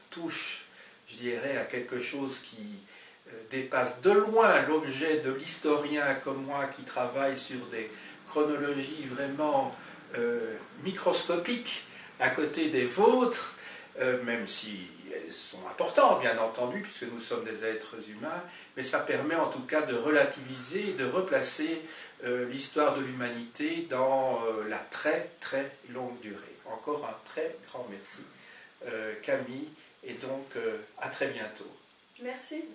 touche, je dirais, à quelque chose qui dépasse de loin l'objet de l'historien comme moi qui travaille sur des chronologies vraiment microscopiques à côté des vôtres, même si elles sont importantes bien entendu puisque nous sommes des êtres humains, mais ça permet en tout cas de relativiser, de replacer l'histoire de l'humanité dans la très très longue durée. Encore un très grand merci Camille, et donc à très bientôt. Merci.